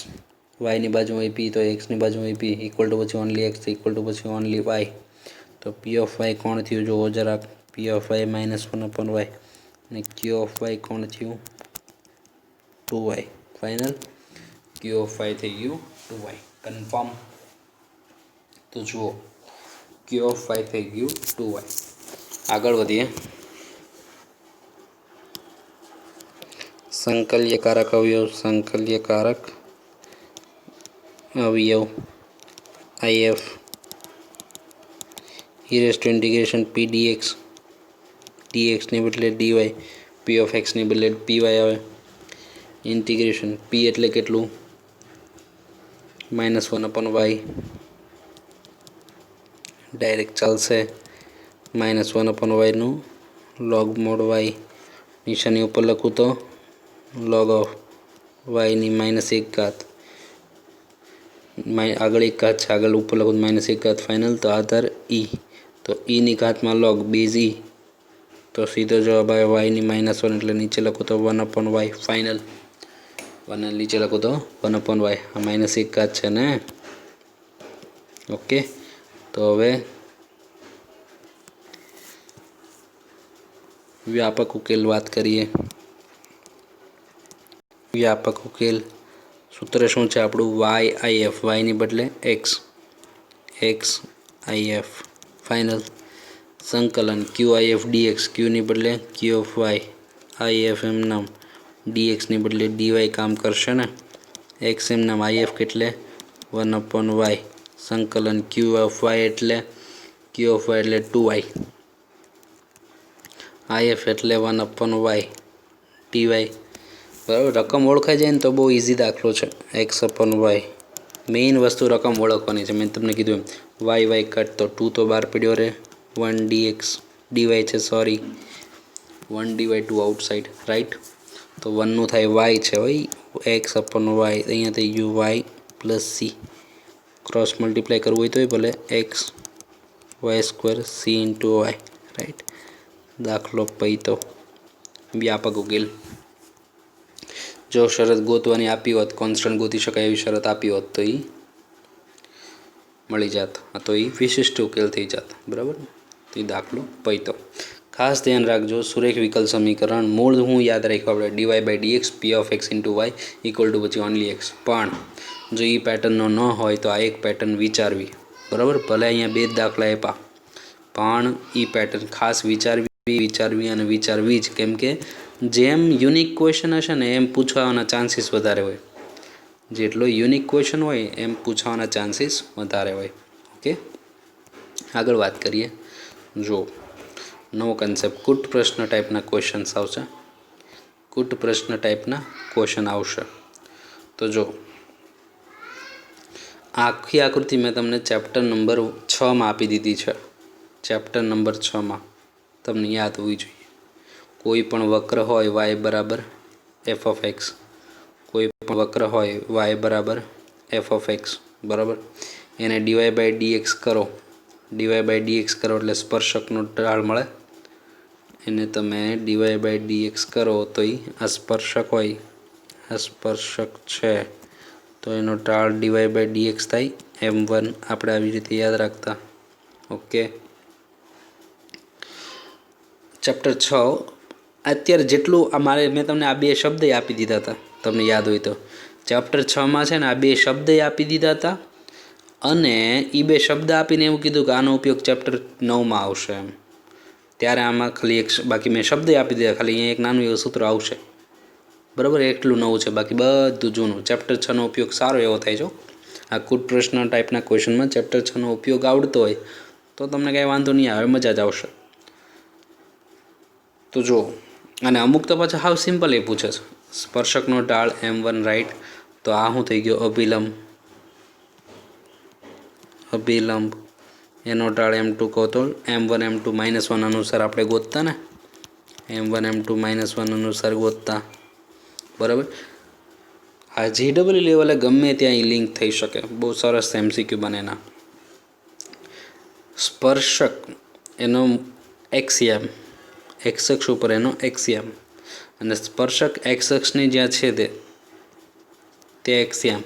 Speaker 1: વાયની બાજુ હોય પી તો એક્સની બાજુ હોય પી, ઇક્વલ ટુ પછી ઓનલી એક્સ તો ઇક્વલ ટુ પછી ઓનલી વાય. તો પી ઓફ વાય કોણ થયું જોવો જરાક, P of y -1 upon y, અને ક્યુ ઓફ વાય કોણ થયું 2y final. Q of Y થઈ ગયું 2y કન્ફર્મ. તો જુઓ ક્યુ ઓફ વાય થઈ ગયું 2y. આગળ વધીએ. સંકલ્યકારક અવયવ, સંકલ્યકારક અવયવ IF e raise to integration P dx, ડીએક્સની બદલે ડીવાય, પી ઓફ એક્સની બદલે પીવાય આવે. ઇન્ટિગ્રેશન પી એટલે કેટલું, -1 અપોન વાય, ડાયરેક્ટ ચાલશે. -1 અપોન વાયનું લોગ મોડ વાય, નિશાની ઉપર લખું તો લોગ ઓફ વાયની -1 ઘાત, આગળ 1 ઘાત છે, આગળ ઉપર લખું -1 ઘાત ફાઇનલ. તો આધાર ઈ, તો ઈની ઘાતમાં લોગ બેઝ ઈ, તો સીધો જવાબ આવે વાયની -1, એટલે નીચે લખું તો 1 અપોન વાય ફાઇનલ. 1 નીચે લખું તો 1 અપોન વાય, આ -1 ઘાત છે ને. ઓકે, તો હવે વ્યાપક ઉકેલ વાત કરીએ. વ્યાપક ઉકેલ સૂત્ર શું છે આપણું, વાય આઈએફ, વાયની બદલે એક્સ, એક્સ આઈએફ ફાઇનલ. સંકલન ક્યુ આઈએફ ડીએક્સ, ક્યુની બદલે ક્યુ ઓફ વાય, આઈએફ એમ નામ, ડીએક્સની બદલે ડીવાય કામ કરશે ને. એક્સ એમ નામ, આઈએફ કેટલે 1 અપોન વાય, સંકલન ક્યુ ઓફ વાય એટલે ક્યુ ઓફ વાય એટલે 2y, આઈએફ એટલે 1 અપોન વાય ટીવાય. બરાબર, રકમ ઓળખાઈ જાય ને તો બહુ ઇઝી દાખલો છે. એક્સ અપોન વાય, મેઇન વસ્તુ રકમ ઓળખવાની છે. મેં તમને કીધું એમ, વાય વાય કટ તો 2 તો બહાર પડ્યો રહે, 1 ડીએક્સ ડીવાય છે, સોરી 1 ડીવાય 2 આઉટસાઇડ, રાઈટ. તો 1નું થાય વાય છે ભાઈ, એક્સ અપોન વાય, અહીંયા થઈ ગયું y plus c. Cross multiply કરવું હોય તોય ભલે, x y square c into y, right. દાખલો પૈતો. વ્યાપક ઉકેલ, જો શરત ગોતવાની આપી હોત, કોન્સ્ટન્ટ ગોતી શકાય એવી શરત આપી હોત તો એ મળી જાત, તો એ વિશિષ્ટ ઉકેલ થઈ જાત. બરાબર, તો એ દાખલો પૈતો. ખાસ ધ્યાન રાખજો, સુરેખ વિકલ સમીકરણ મૂળ હું યાદ રાખ્યું આપણે, dy by dx P of x into y equal to પછી ઓનલી એક્સ. પણ જો એ પેટર્નનો ન હોય તો આ એક પેટર્ન વિચારવી. બરાબર, ભલે અહીંયા 2 જ દાખલા આપ્યા, પણ એ પેટર્ન ખાસ વિચારવી. વિચારવી અને વિચારવી જ, કેમ કે જેમ યુનિક ક્વેશ્ચન હશે ને એમ પૂછવાના ચાન્સીસ વધારે હોય. જેટલો યુનિક ક્વેશ્ચન હોય એમ પૂછવાના ચાન્સીસ વધારે હોય. ઓકે, આગળ વાત કરીએ. જો નવો કન્સેપ્ટ કૂટ પ્રશ્ન ટાઈપના ક્વેશ્ચન્સ આવશે. કૂટ પ્રશ્ન ટાઈપના ક્વેશ્ચન આવશે. તો જો આખી આકૃતિ મેં તમને ચેપ્ટર નંબર 6માં આપી દીધી છે. ચેપ્ટર નંબર 6માં તમને યાદ હોવી જોઈએ. કોઈ પણ વક્ર હોય y બરાબર એફ ઓફ એક્સ, કોઈ પણ વક્ર હોય y બરાબર એફ ઓફ એક્સ, બરાબર, એને ડીવાય બાય ડીએક્સ કરો. ડીવાય બાય ડીએક્સ કરો એટલે સ્પર્શકનો ઢાળ મળે. એને તમે ડીવાય બાય ડીએક્સ કરો તો આ સ્પર્શક હોય, આ સ્પર્શક છે તો એનો ઢાળ ડીવાય બાય ડીએક્સ થાય m1. આપણે આવી રીતે યાદ રાખતા. ઓકે, ચેપ્ટર 6 અત્યારે જેટલું મારે મેં તમને આ બે શબ્દ આપી દીધા હતા, તમને યાદ હોય તો. ચેપ્ટર 6માં છે ને આ બે શબ્દ આપી દીધા હતા અને એ બે શબ્દ આપીને એવું કીધું કે આનો ઉપયોગ ચેપ્ટર 9માં આવશે એમ. ત્યારે આમાં ખાલી એક બાકી મેં શબ્દ આપી દીધા, ખાલી અહીંયા એક નાનું એવું સૂત્ર આવશે, બરાબર. એટલું નવું છે, બાકી બધું જૂનું. ચેપ્ટર 6નો ઉપયોગ સારો એવો થાય છે. આ કૂટ પ્રશ્ન ટાઈપના ક્વેશ્ચનમાં ચેપ્ટર 6નો ઉપયોગ આવડતો હોય તો તમને કાંઈ વાંધો નહીં આવે, મજા જ આવશે. તો જો, અને અમુક તો પાછા હાવ સિમ્પલ એ પૂછે છે. સ્પર્શકનો ઢાળ m1 રાઈટ, તો આ શું થઈ ગયો અભિલંબ. અભિલંબ એનો ઢાળ m2 કહો તો m1 m2 -1 અનુસાર આપણે ગોતતા ને, m1 m2 -1 અનુસાર ગોતતા, બરાબર. આ GEE લેવલે ગમે ત્યાં લિંક થઈ શકે. બહુ સરસ MCQ બને એના. સ્પર્શક એનો એક્સિયમ, એક્સ અક્ષ ઉપર એનો એક્સિયમ, અને સ્પર્શક એક્સ અક્ષની જ્યાં છેદે તે એક્સિયમ,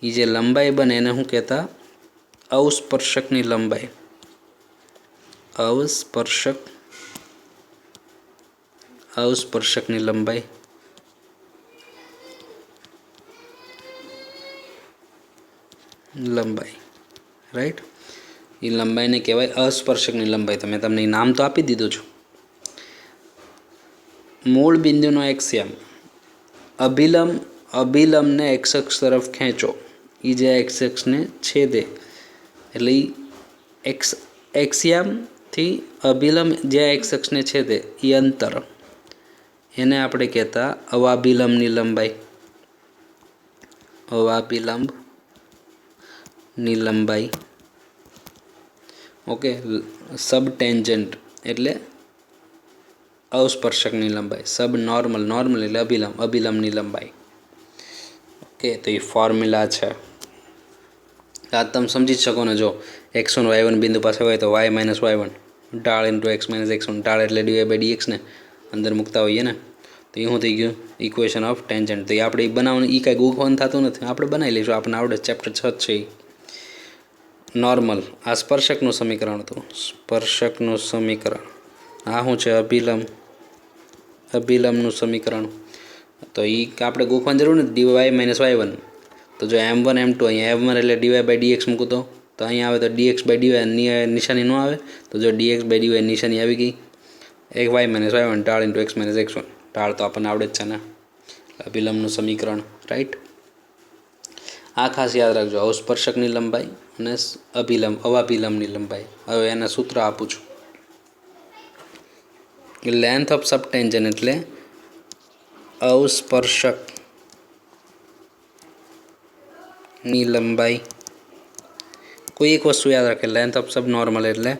Speaker 1: એ જે લંબાઈ બને એને શું કહેતા? અવસ્પર્શકની લંબાઈ. અવસ્પર્શકની લંબાઈ, રાઈટ. એ લંબાઈને કહેવાય અસ્પર્શકની લંબાઈ. તો મેં તમને એ નામ તો આપી દીધું છું. મૂળ બિંદુનો એક્સિયમ, અભિલંબને એક્સ અક્ષ તરફ ખેંચો. એ જે એક્સ અક્ષને છેદે એટલે એક્સિયમથી અભિલંબ જે એક્સ અક્ષને છેદે એ અંતર, એને આપણે કહેતા અવાભિલંબની લંબાઈ. અવાભિલંબની લંબાઈ. ઓકે, સબટેન્જન્ટ એટલે અવસ્પર્શકની લંબાઈ. સબ નોર્મલ એટલે અભિલંબની લંબાઈ. ઓકે, તો એ ફોર્મ્યુલા છે. આ તમે સમજી જ શકો ને. જો x1 y1 બિંદુ પાસે હોય તો y - y1 ઢાળ ઇન્ટુ x - x1, ઢાળ એટલે ડીવાય બાય ડીએક્સને અંદર મૂકતા હોઈએ ને, તો એ શું થઈ ગયું? Equation of tangent. તો એ આપણે એ બનાવવાનું, એ કાંઈ ગોખવાનું થતું નથી, આપણે બનાવી લઈશું. આપણને આવડે. ચેપ્ટર 6 છે એ નોર્મલ. આ સ્પર્શકનું સમીકરણ હતું. સ્પર્શકનું સમીકરણ. આ શું છે? અભિલંબનું સમીકરણ. તો એ આપણે ગોખવાની જરૂર નથી. dy - y1. તો જો m1 m2, અહીંયા m1 એટલે ડીવાય બાય ડીએક્સ મૂકું તો અહીંયા આવે તો dx બાય dy નિશાની ન આવે. તો જો dx બાય dy નિશાની આવી ગઈ. એક y - y1 ઢાળ ઇન્ટુ x - x1. ઢાળ તો આપણને આવડે જ છે ને. અભિલંબનું સમીકરણ, રાઈટ. આ ખાસ યાદ રાખજો. અવસ્પર્શકની લંબાઈ અને અવાભિલંબની લંબાઈ. હવે એના સૂત્ર આપું છું. લેન્થ ઓફ સબટેન્જન એટલે અવસ્પર્શકની લંબાઈ. કોઈ એક વસ્તુ યાદ રાખે. લેન્થ ઓફ સબ નોર્મલ એટલે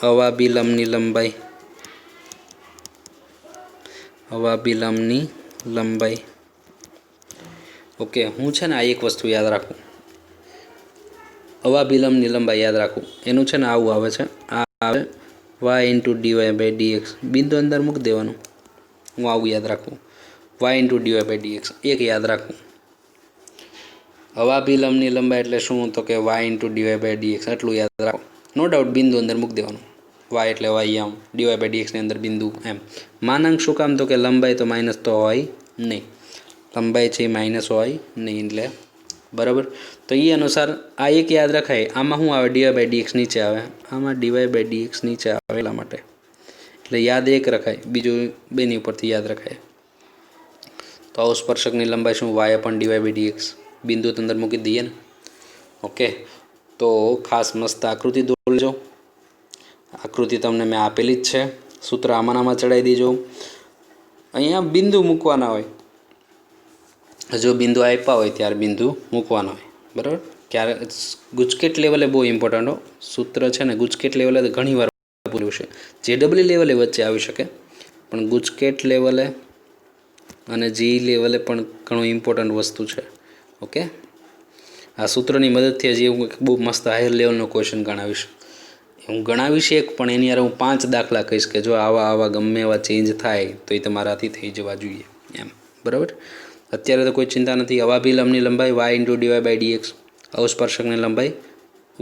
Speaker 1: અવાભિલંબની લંબાઈ. અવાભિલંબની લંબાઈ. ઓકે, હું છે ને આ એક વસ્તુ યાદ રાખું. અવાભિલંબની લંબાઈ યાદ રાખું. એનું છે ને આવું આવે છે. આ આવે y into dy by dx. બિંદુ અંદર મૂકી દેવાનું. હું આવું યાદ રાખું. y into dy by dx એક યાદ રાખું. અવાભિલંબની લંબાઈ એટલે શું? તો કે y into dy by dx. એટલું યાદ રાખો. નો ડાઉટ બિંદુ અંદર મૂકી દેવાનું. y એટલે y આમ, ડીવાય બાય ડીએક્સની અંદર બિંદુ એમ. માનાંક શું કામ? તો કે લંબાઈ તો માઇનસ તો હોય નહીં. લંબાઈ છે એ માઇનસ હોય નહીં એટલે, બરાબર. તો એ અનુસાર આ એક યાદ રખાય. આમાં શું આવે? ડીવાય બાય ડીએક્સ નીચે આવે. આમાં ડીવાય બાય ડીએક્સ નીચે આવે એટલા માટે. એટલે યાદ એક રખાય, બીજું બેની ઉપરથી યાદ રખાય. તો આવું સ્પર્શકની લંબાઈ શું? Y upon dy by dx. બિંદુ અંદર મૂકી દઈએ ને. ઓકે, તો ખાસ મસ્ત આકૃતિ દોરજો. આકૃતિ તમને મેં આપેલી જ છે, સૂત્ર આમાં ચડાવી દેજો. અહીંયા બિંદુ મૂકવાના હોય, જો બિંદુ આપ્યા હોય ત્યારે બિંદુ મૂકવાના હોય, બરાબર. ક્યારે ગુજકેટ લેવલે બહુ ઇમ્પોર્ટન્ટ હો સૂત્ર છે ને. ગુજકેટ લેવલે તો ઘણી વાર પૂર્યું છે, જેડબલ્યુ લેવલે વચ્ચે આવી શકે, પણ ગુજકેટ લેવલે અને જી લેવલે પણ ઘણું ઇમ્પોર્ટન્ટ વસ્તુ છે. ઓકે, આ સૂત્રની મદદથી હજી હું બહુ મસ્ત હાયર લેવલનો ક્વેશ્ચન ગણાવીશ. હું ગણાવીશ એક, પણ એની યાર હું 5 દાખલા કહીશ કે જો આવા ગમે એવા ચેન્જ થાય તો એ તમારાથી થઈ જવા જોઈએ એમ, બરાબર. અત્યારે તો કોઈ ચિંતા નથી. અવાભિલંબની લંબાઈ y into dy by dx, અવસ્પર્શકની લંબાઈ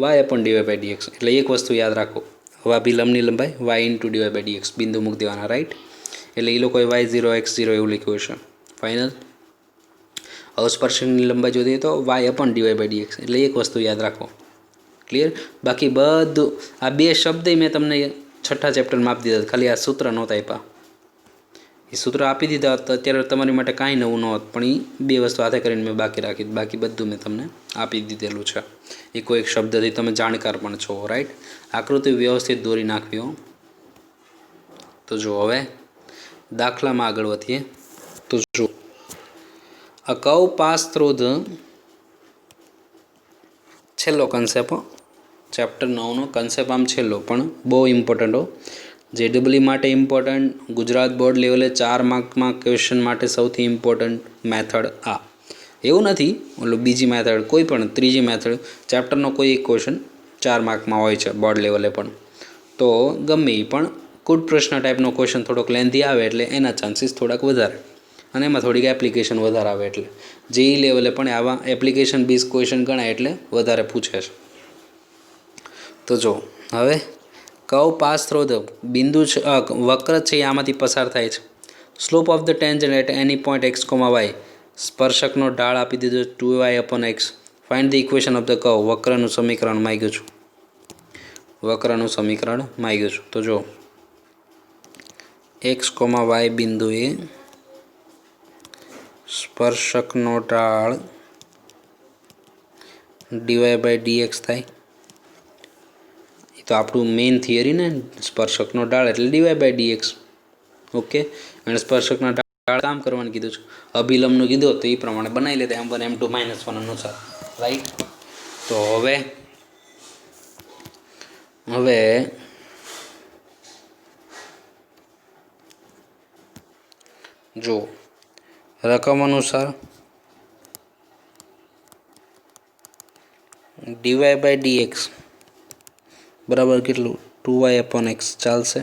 Speaker 1: y upon dy by dx. એટલે એક વસ્તુ યાદ રાખો, અવાભિલંબની લંબાઈ y into dy by dx, બિંદુ મૂકી દેવાના, રાઈટ. એટલે એ લોકોએ y0 x0 એવું લખ્યું છે. ફાઇનલ. અવસ્પર્શકની લંબાઈ જોઈએ તો Y upon dy by dx. એટલે એક વસ્તુ યાદ રાખો, ક્લિયર. બાકી બધું આ 2 શબ્દ મેં તમને 6થા ચેપ્ટરમાં આપી દીધા, ખાલી આ સૂત્ર નહોતા આપ્યા. એ સૂત્ર આપી દીધા તો અત્યારે તમારી માટે કાંઈ નવું ન હોત, પણ એ 2 વસ્તુ હાથે કરીને મેં બાકી રાખી. બાકી બધું મેં તમને આપી દીધેલું છે. એ કોઈ એક શબ્દથી તમે જાણકાર પણ છો, રાઈટ. આકૃતિ વ્યવસ્થિત દોરી નાખવી હો. તો જો હવે દાખલામાં આગળ વધીએ. તો જો અ કર્વ પાસ થ્રુ ધ, છેલ્લો કન્સેપ્ટ, ચેપ્ટર 9નો કન્સેપ્ટ આમ છેલ્લો પણ બહુ ઇમ્પોર્ટન્ટ હો. જેડબલ્યુ માટે ઇમ્પોર્ટન્ટ, ગુજરાત બોર્ડ લેવલે 4 માર્કમાં ક્વેશ્ચન માટે સૌથી ઇમ્પોર્ટન્ટ મેથડ આ. એવું નથી ઓલું બીજી મેથડ, કોઈ પણ ત્રીજી મેથડ, ચેપ્ટરનો કોઈ એક ક્વેશ્ચન 4 માર્કમાં હોય છે બોર્ડ લેવલે પણ. તો ગમે એ પણ કુડ પ્રશ્ન ટાઈપનો ક્વેશ્ચન થોડોક લેન્ધી આવે એટલે એના ચાન્સીસ થોડાક વધારે, અને એમાં થોડીક એપ્લિકેશન વધારે આવે. એટલે જેઈ લેવલે પણ આવા એપ્લિકેશન બેઝ ક્વેશ્ચન ગણાય એટલે વધારે પૂછે છે. તો જો હવે કર્વ પાસ થ્રો ધ, બિંદુ છે વક્ર છે એ આમાંથી પસાર થાય છે. Slope of the tangent at any point x comma y, સ્પર્શકનો ઢાળ આપી દીધો 2y upon x. Find the equation of the curve, વક્રનું સમીકરણ માંગ્યું છું. વક્રનું સમીકરણ માંગ્યું છું. તો જો એક્સ કોમા વાય બિંદુએ સ્પર્શકનો ઢાળ ડીવાય બાય ડીએક્સ થાય. એ તો આપણું મેઇન થિયરી ને, સ્પર્શકનો ઢાળ એટલે ડીવાય બાય ડીએક્સ. ઓકે, અને સ્પર્શકના ઢાળ કામ કરવાનું કીધું છે. અભિલંબનું કીધું તો એ પ્રમાણે બનાવી લેતા M1 M2 -1 અનુસાર, રાઈટ. તો હવે જો રકમ અનુસાર ડીવાય બાય ડીએક્સ બરાબર કેટલું? 2y અપોન એક્સ ચાલશે.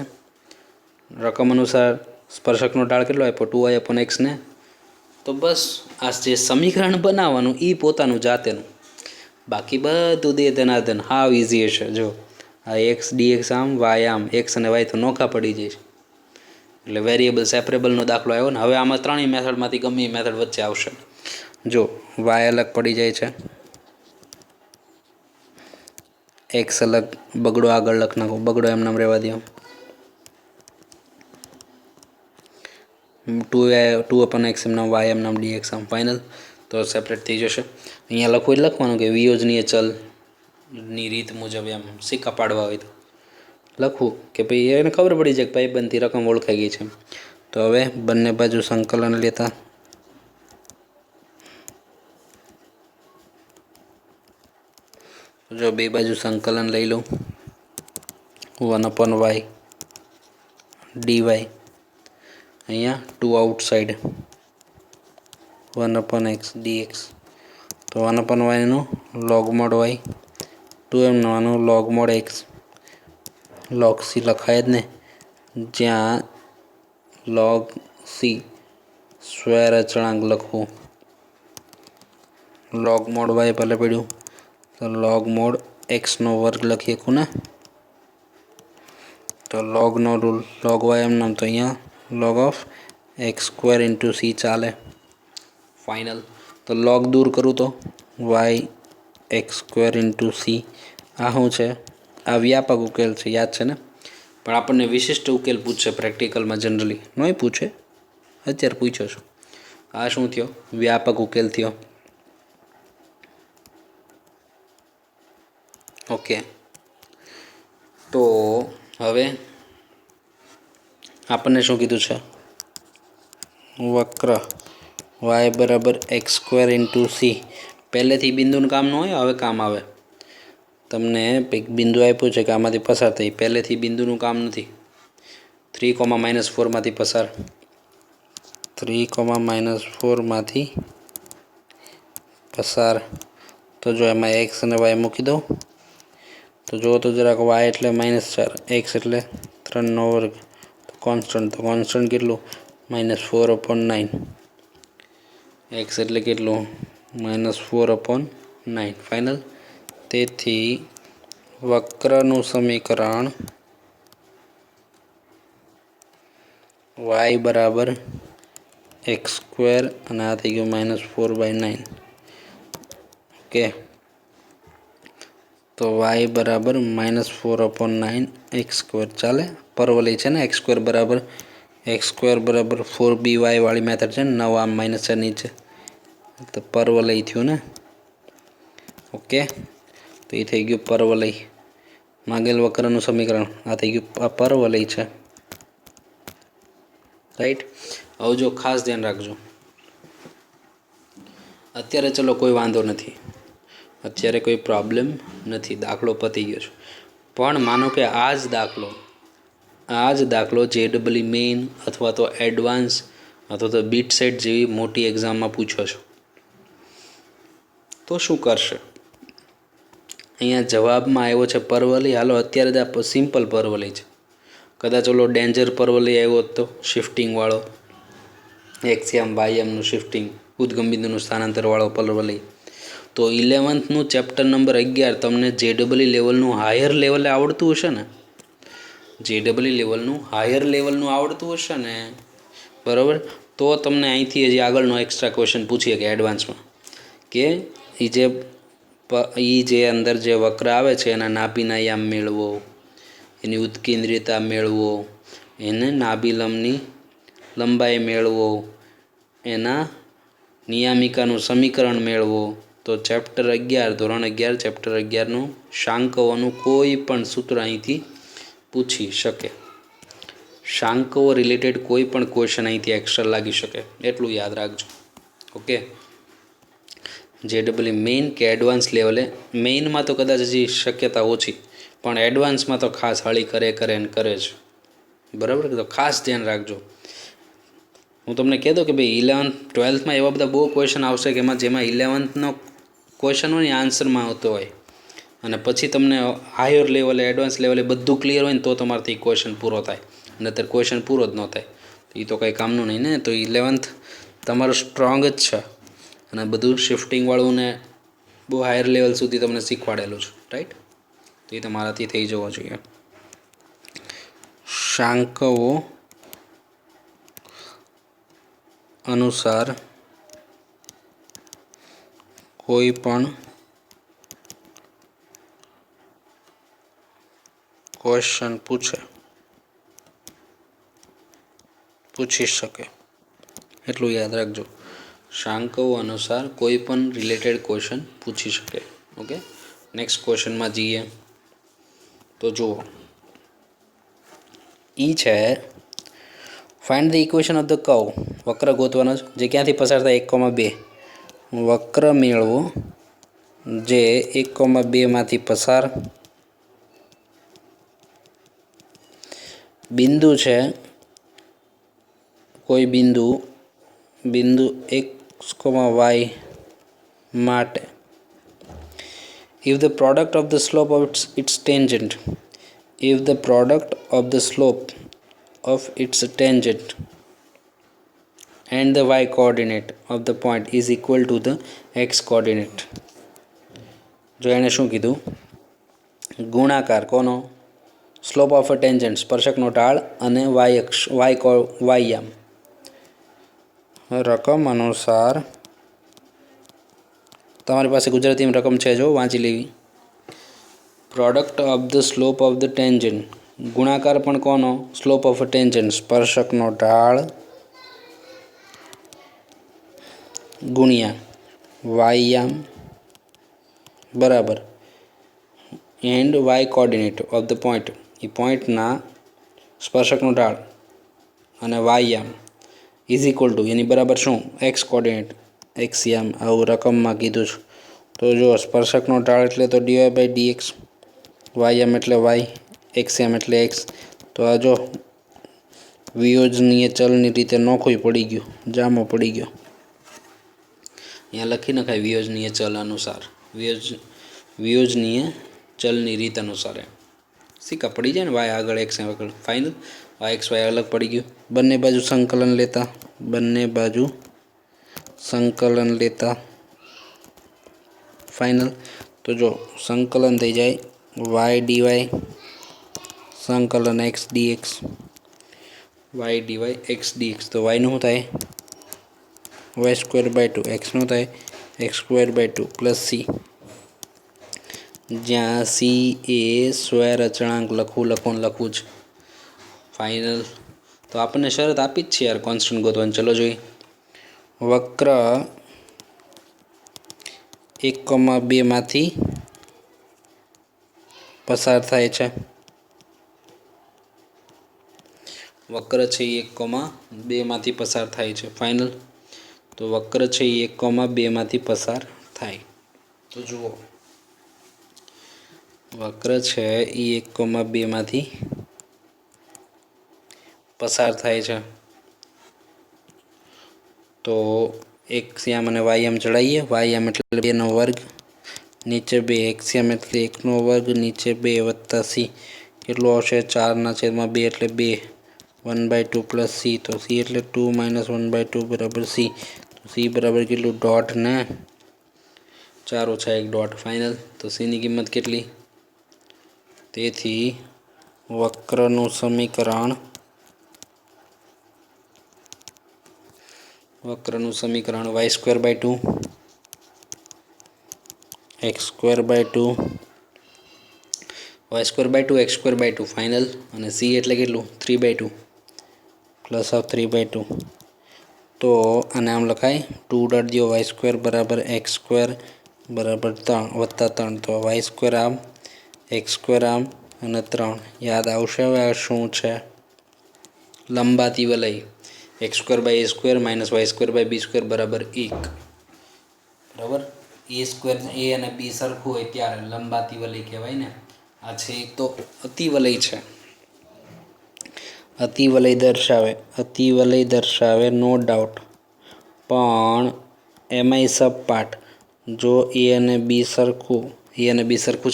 Speaker 1: રકમ અનુસાર સ્પર્શકનો ઢાળ કેટલો આપ્યો? 2y અપોન એક્સ ને. તો બસ આ જે સમીકરણ બનાવવાનું એ પોતાનું જાતેનું, બાકી બધું દે ધનાધન હાવ ઇઝી હશે. જો આ એક્સ ડીએક્સ આમ, વાય આમ, એક્સ અને વાય તો નોખા પડી જાય છે. એટલે વેરિયેબલ સેપરેબલનો દાખલો આવ્યો ને. હવે આમાં ત્રણેય મેથડમાંથી ગમે એ મેથડ વચ્ચે આવશે. જો વાય અલગ પડી જાય છે, એક્સ અલગ, બગડો આગળ લખ નાખો, બગડો એમ નામ રહેવા દો. 2 અપન એક્સ એમ નામ, વાય એમ નામ, ડીએક્સ આમ. ફાઇનલ. તો સેપરેટ થઈ જશે. અહીંયા લખવું એટલે લખવાનું કે વિયોજનીય ચલની રીત મુજબ એમ સિક્કા પાડવા હોય તો લખવું કે ભાઈ એને ખબર પડી જાય કે ભાઈબંધથી રકમ ઓળખાઈ ગઈ છે. તો હવે બંને બાજુ સંકલન લેતા જો બે બાજુ સંકલન લઈ લઉં. 1 અપોન વાય ડીવાય, અહીંયા 2 આઉટસાઇડ, 1 અપોન એક્સ ડીએક્સ. તો 1 અપોન વાયનું લોગ મોડ વાય, 2 એમનું log mod x. Log c લખાય જ ને, જ્યાં લોગ સી સ્ક્વેર અચળાંક લખવું. લોગ મોડ વાય ભલે પડ્યું તો લોગ મોડ એક્સનો વર્ગ લખી શકું ને. તો લોગનો રૂલ, લોગ વાય એમ નામ, તો અહીંયા log of x square into c ચાલે. ફાઇનલ. તો લોગ દૂર કરું તો y x square into c. આ શું છે? આ વ્યાપક ઉકેલ છે, યાદ છે ને. પણ આપણને વિશિષ્ટ ઉકેલ પૂછશે પ્રેક્ટિકલમાં, જનરલી નહીં પૂછે, અત્યારે પૂછ્યો છું. આ શું થયો? વ્યાપક ઉકેલ થયો. ઓકે, તો હવે આપણને શું કીધું છે? વક્ર વાય બરાબર એક્સ સ્ક્વેર ઇન્ટુ સી. પહેલેથી બિંદુનું કામ ન હોય, હવે કામ આવે. તમને એક બિંદુ આપ્યું છે કે આમાંથી પસાર થઈ, પહેલેથી બિંદુનું કામ નથી. 3,-4માંથી પસાર, 3,-4માંથી પસાર. તો જો એમાં એક્સ અને વાય મૂકી દો. તો જુઓ તો જરાક, વાય એટલે -4, એક્સ એટલે 3નો વર્ગ, કોન્સ્ટન્ટ. તો કોન્સ્ટન્ટ કેટલું? -4/9. એક્સ એટલે કેટલું? -4/9 ફાઇનલ. તેથી વક્રનું સમીકરણ વાય બરાબર એક્સ સ્ક્વેર અને આ થઈ ગયું -4/9. ઓકે, તો વાય બરાબર -4/9 એક્સ સ્ક્વેર ચાલે. પરવલય છે ને, એક્સ સ્ક્વેર બરાબર 4by વાળી મેથડ છે ને, 9 આમ -4 નીચે, તો પરવલય થયું ને. ઓકે, તો એ થઈ ગયું પરવલય. માંગેલ વક્રનું સમીકરણ આ થઈ ગયું, આ પરવલય છે. રાઈટ. હવે જો ખાસ ધ્યાન રાખજો, અત્યારે ચલો કોઈ વાંધો નથી, અત્યારે કોઈ પ્રોબ્લેમ નથી, દાખલો પતી ગયો છે. પણ માનો કે આ જ દાખલો JEE મેઇન અથવા તો એડવાન્સ અથવા તો બીટ સેટ જેવી મોટી એક્ઝામમાં પૂછ્યો છે, તો શું કરશે? અહીંયા જવાબમાં આવ્યો છે પરવલય. હાલો અત્યારે જ આ સિમ્પલ પરવલય છે. કદાચ ઓલો ડેન્જર પરવલય આવ્યો તો શિફ્ટિંગવાળો, એક્સએમ વાયએમનું શિફ્ટિંગ, ઉદ્ગમ બિંદુનું સ્થાનાંતરવાળો પરવલય, તો 11થનું ચેપ્ટર નંબર 11 તમને JEE લેવલનું હાયર લેવલે આવડતું હશે ને? JEE લેવલનું હાયર લેવલનું આવડતું હશે ને, બરાબર? તો તમને અહીંથી હજી આગળનો એક્સ્ટ્રા ક્વેશ્ચન પૂછીએ કે એડવાન્સમાં, કે એ જે અંદર જે વક્ર આવે છે એના નાભીના યામ મેળવો, એની ઉત્કેન્દ્રિયતા મેળવો, એને નાભિલંબની લંબાઈ મેળવો, એના નિયામિકાનું સમીકરણ મેળવો. તો ચેપ્ટર 11 ધોરણ 11 ચેપ્ટર 11નું શાંકઓનું કોઈ પણ સૂત્ર અહીંથી પૂછી શકે. શાંકઓ રિલેટેડ કોઈ પણ ક્વેશ્ચન અહીંથી એક્સ્ટ્રા લાગી શકે, એટલું યાદ રાખજો. ઓકે, JEE મેઇન કે એડવાન્સ લેવલે, મેઇનમાં તો કદાચ હજી શક્યતા ઓછી, પણ એડવાન્સમાં તો ખાસ હળી કરે જ. બરાબર, તો ખાસ ધ્યાન રાખજો. હું તમને કહેતો કે ભાઈ 11th-12thમાં એવા બધા બહુ ક્વેશ્ચન આવશે કે જેમાં 11thનો ક્વેશ્ચન હોય ને આન્સરમાં આવતો હોય, અને પછી તમને હાયર લેવલે એડવાન્સ લેવલે બધું ક્લિયર હોય ને તો તમારાથી ક્વેશ્ચન પૂરો થાય, અને અત્યારે ક્વેશ્ચન પૂરો જ ન થાય તો એ તો કંઈ કામનું નહીં ને. તો 11th તમારું સ્ટ્રોંગ જ છે, અને બધું શિફ્ટિંગવાળું ને બહુ હાયર લેવલ સુધી તમને શીખવાડેલું છે. રાઈટ, તો એ તમારાથી થઈ જવો જોઈએ. શાંકઓ અનુસાર કોઈ પણ ક્વેશ્ચન પૂછી શકે, એટલું યાદ રાખજો. શાંકઓ અનુસાર કોઈ પણ રિલેટેડ ક્વેશ્ચન પૂછી શકે. ઓકે, નેક્સ્ટ ક્વેશ્ચનમાં જઈએ તો જુઓ, ઈ છે find the equation of the curve. વક્ર ગોતવાનો છે જે ક્યાંથી પસાર થાય? 1,2. વક્ર મેળવો જે 1,2માંથી પસાર. બિંદુ છે કોઈ બિંદુ x, y માટે. If the product of the slope of its tangent and the y coordinate of the point is equal to the x coordinate. જો એણે શું કીધું? ગુણાકાર કોનો? સ્લોપ ઓફ અ ટેન્જન્ટ, સ્પર્શકનો ઢાળ, અને y યામ. રકમ અનુસાર, તમારી પાસે ગુજરાતીમાં રકમ છે જો વાંચી લેવી. Product of the slope of the tangent ગુણાકાર પણ કોનો? સ્લોપ ઓફ અ ટેન્જન્ટ, સ્પર્શકનો ઢાળ ગુણ્યા વાય બરાબર and y coordinate of the point, એ પોઈન્ટના સ્પર્શકનો ઢાળ અને વાય ઇઝ ઇક્વલ ટુ એની બરાબર શું? એક્સ કોઓર્ડિનેટ, એક્સ આવું રકમમાં કીધું છે. તો જો સ્પર્શકનો ઢાળ એટલે તો ડીવાય બાય ડીએક્સ, વાય એટલે વાય, એક્સ એટલે એક્સ. તો આ જો વિયોજનીય ચલની રીતે નોખું પડી ગયું, જામો પડી ગયો. અહીંયા લખી નખાય વિયોજનીય ચલ અનુસાર, વિયોજનીય ચલની રીત અનુસાર સિક્કા પડી જાય ને, વાય આગળ એક્સ આગળ ફાઇનલ, વાય એક્સ વાય અલગ પડી ગયું. બંને બાજુ સંકલન લેતા ફાઇનલ. તો જો સંકલન થઈ જાય વાય ડીવાય સંકલન x dx, y dy x dx. તો વાયનું શું થાય? Y square by two. એક્સનું થાય x square by two plus c, જ્યાં સી એ સ્વેર અચળાંક લખવું જ ફાઇનલ. તો આપણને શરત આપી જ છે યાર કોન્સ્ટન્ટ ગોતવાની. ચલો જોઈએ. વક્ર 1,2માંથી પસાર થાય છે. વક્ર છે એ 1,2માંથી પસાર થાય છે ફાઇનલ. તો વક્ર છે એ 1,2માંથી પસાર થાય. તો જુઓ વક્ર છે એ 1,2માંથી પસાર થાય છે. તો એક્સયામ અને વાયમ ચડાવીએ. વાયમ એટલે 2નો વર્ગ, નીચે 2, એક્સયામ એટલે 1નો વર્ગ, નીચે 2 વત્તા સી કેટલું આવશે? 4/2 એટલે 2, 1/2 પ્લસ સી. તો સી એટલે 2 - 1/2 બરાબર સી. તો સી બરાબર કેટલું? ડોટ ને 4 - 1 ડોટ ફાઇનલ. તો સીની કિંમત કેટલી? તેથી વક્રનું સમીકરણ y square by two x square by two y square by two x square by two final. અને સી એટલે કેટલું? 3/2 પ્લસ ઓફ 3/2. તો આને આમ લખાય 2 ડોટ દો વાય સ્ક્વેર બરાબર એક્સ સ્ક્વેર બરાબર 3 વત્તા 3. તો વાય સ્ક્વેર આમ, એક્સ સ્ક્વેર આમ અને 3 યાદ આવશે. હવે આ શું છે? લંબાતી વલય. X square by a square minus y square by b square બરાબર 1. બરાબર, એ સ્ક્વેર એ અને બી સરખું હોય ત્યારે લંબાતી વલય કહેવાય ને. આ છે તો અતિવલય છે. અતિવલય દર્શાવે નો ડાઉટ, પણ એમાંય સબપાર્ટ. જો એ અને બી સરખું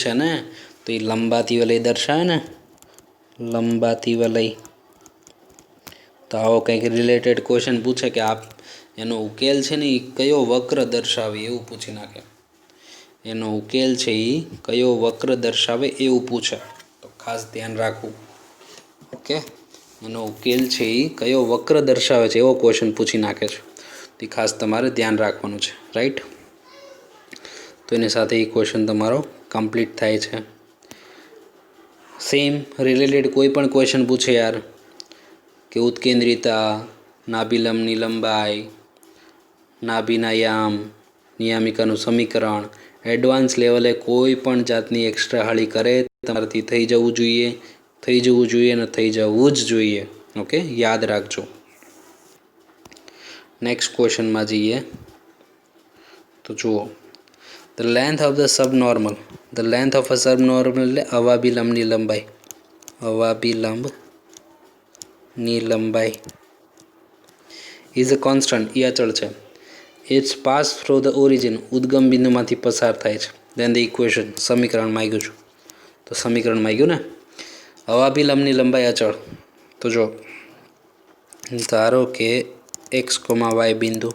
Speaker 1: છે ને, તો એ લંબાતી વલય દર્શાવે ને, લંબાતી વલય. તો આવો કંઈક રિલેટેડ ક્વેશ્ચન પૂછે કે આપ એનો ઉકેલ છે ને એ કયો વક્ર દર્શાવે એવું પૂછી નાખે. એનો ઉકેલ છે એ કયો વક્ર દર્શાવે એવું પૂછે, તો ખાસ ધ્યાન રાખવું. ઓકે, એનો ઉકેલ છે એ કયો વક્ર દર્શાવે છે એવો ક્વેશ્ચન પૂછી નાખે છે, તે ખાસ તમારે ધ્યાન રાખવાનું છે. રાઈટ. તો એની સાથે એ ક્વેશ્ચન તમારો કમ્પ્લીટ થાય છે. સેમ રિલેટેડ કોઈ પણ ક્વેશ્ચન પૂછે યાર કે ઉત્કેન્દ્રિતા, નાભિલંબની લંબાઈ, નાભિના યામ, નિયામિકાનું સમીકરણ, એડવાન્સ લેવલે કોઈ પણ જાતની એક્સ્ટ્રા હાળી કરે તમારાથી થઈ જવું જોઈએ અને થઈ જવું જ જોઈએ. ઓકે, યાદ રાખજો. નેક્સ્ટ ક્વેશ્ચનમાં જઈએ તો જુઓ, the length of a subnormal એટલે અવાભિલંબની લંબાઈ ઇઝ અ કોન્સ્ટન્ટ, એ અચળ છે. It's pass through the origin, ઉદ્ગમ બિંદુમાંથી પસાર થાય છે. દેન ધ ઇક્વેશન, સમીકરણ માંગ્યું છું. તો સમીકરણ માંગ્યું ને, અવાભિલંબની લંબાઈ અચળ. તો જો ધારો કે એક્સ, વાય બિંદુ.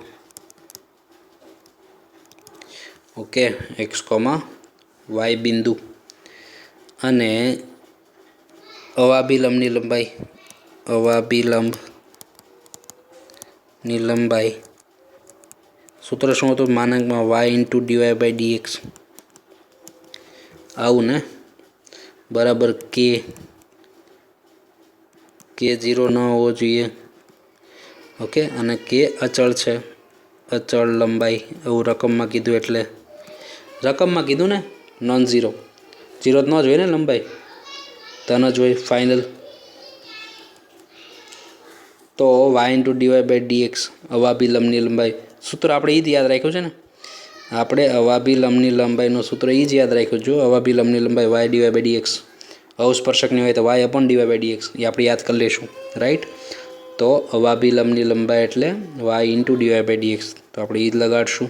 Speaker 1: ઓકે, એક્સ, વાય બિંદુ અને અવાભિલંબની લંબાઈ સૂત્ર શું હતું? માનાંકમાં y into dy by dx. આવું ને, બરાબર કે કે 0 ન હોવો જોઈએ. ઓકે, અને કે અચળ છે, અચળ લંબાઈ એવું રકમમાં કીધું એટલે રકમમાં કીધું ને નોન ઝીરો, ઝીરો જ ન જોઈએ ને લંબાઈ, તો ન જ હોય. ફાઇનલ તો y into dy by dx અવાબી લંબની લંબાઈ સૂત્ર આપણે એ જ યાદ રાખ્યું છે ને. આપણે અવાબી લંબની લંબાઈનું સૂત્ર એ જ યાદ રાખ્યું. જો અવાબી લંબની લંબાઈ વાય ડીવાય બાય ડીએક્સ, અવસ્પર્શકની હોય તો y upon dy by dx, એ આપણે યાદ કરી લઈશું. રાઈટ, તો અવાબી લંબની લંબાઈ એટલે y into dy by dx, તો આપણે એ જ લગાડશું.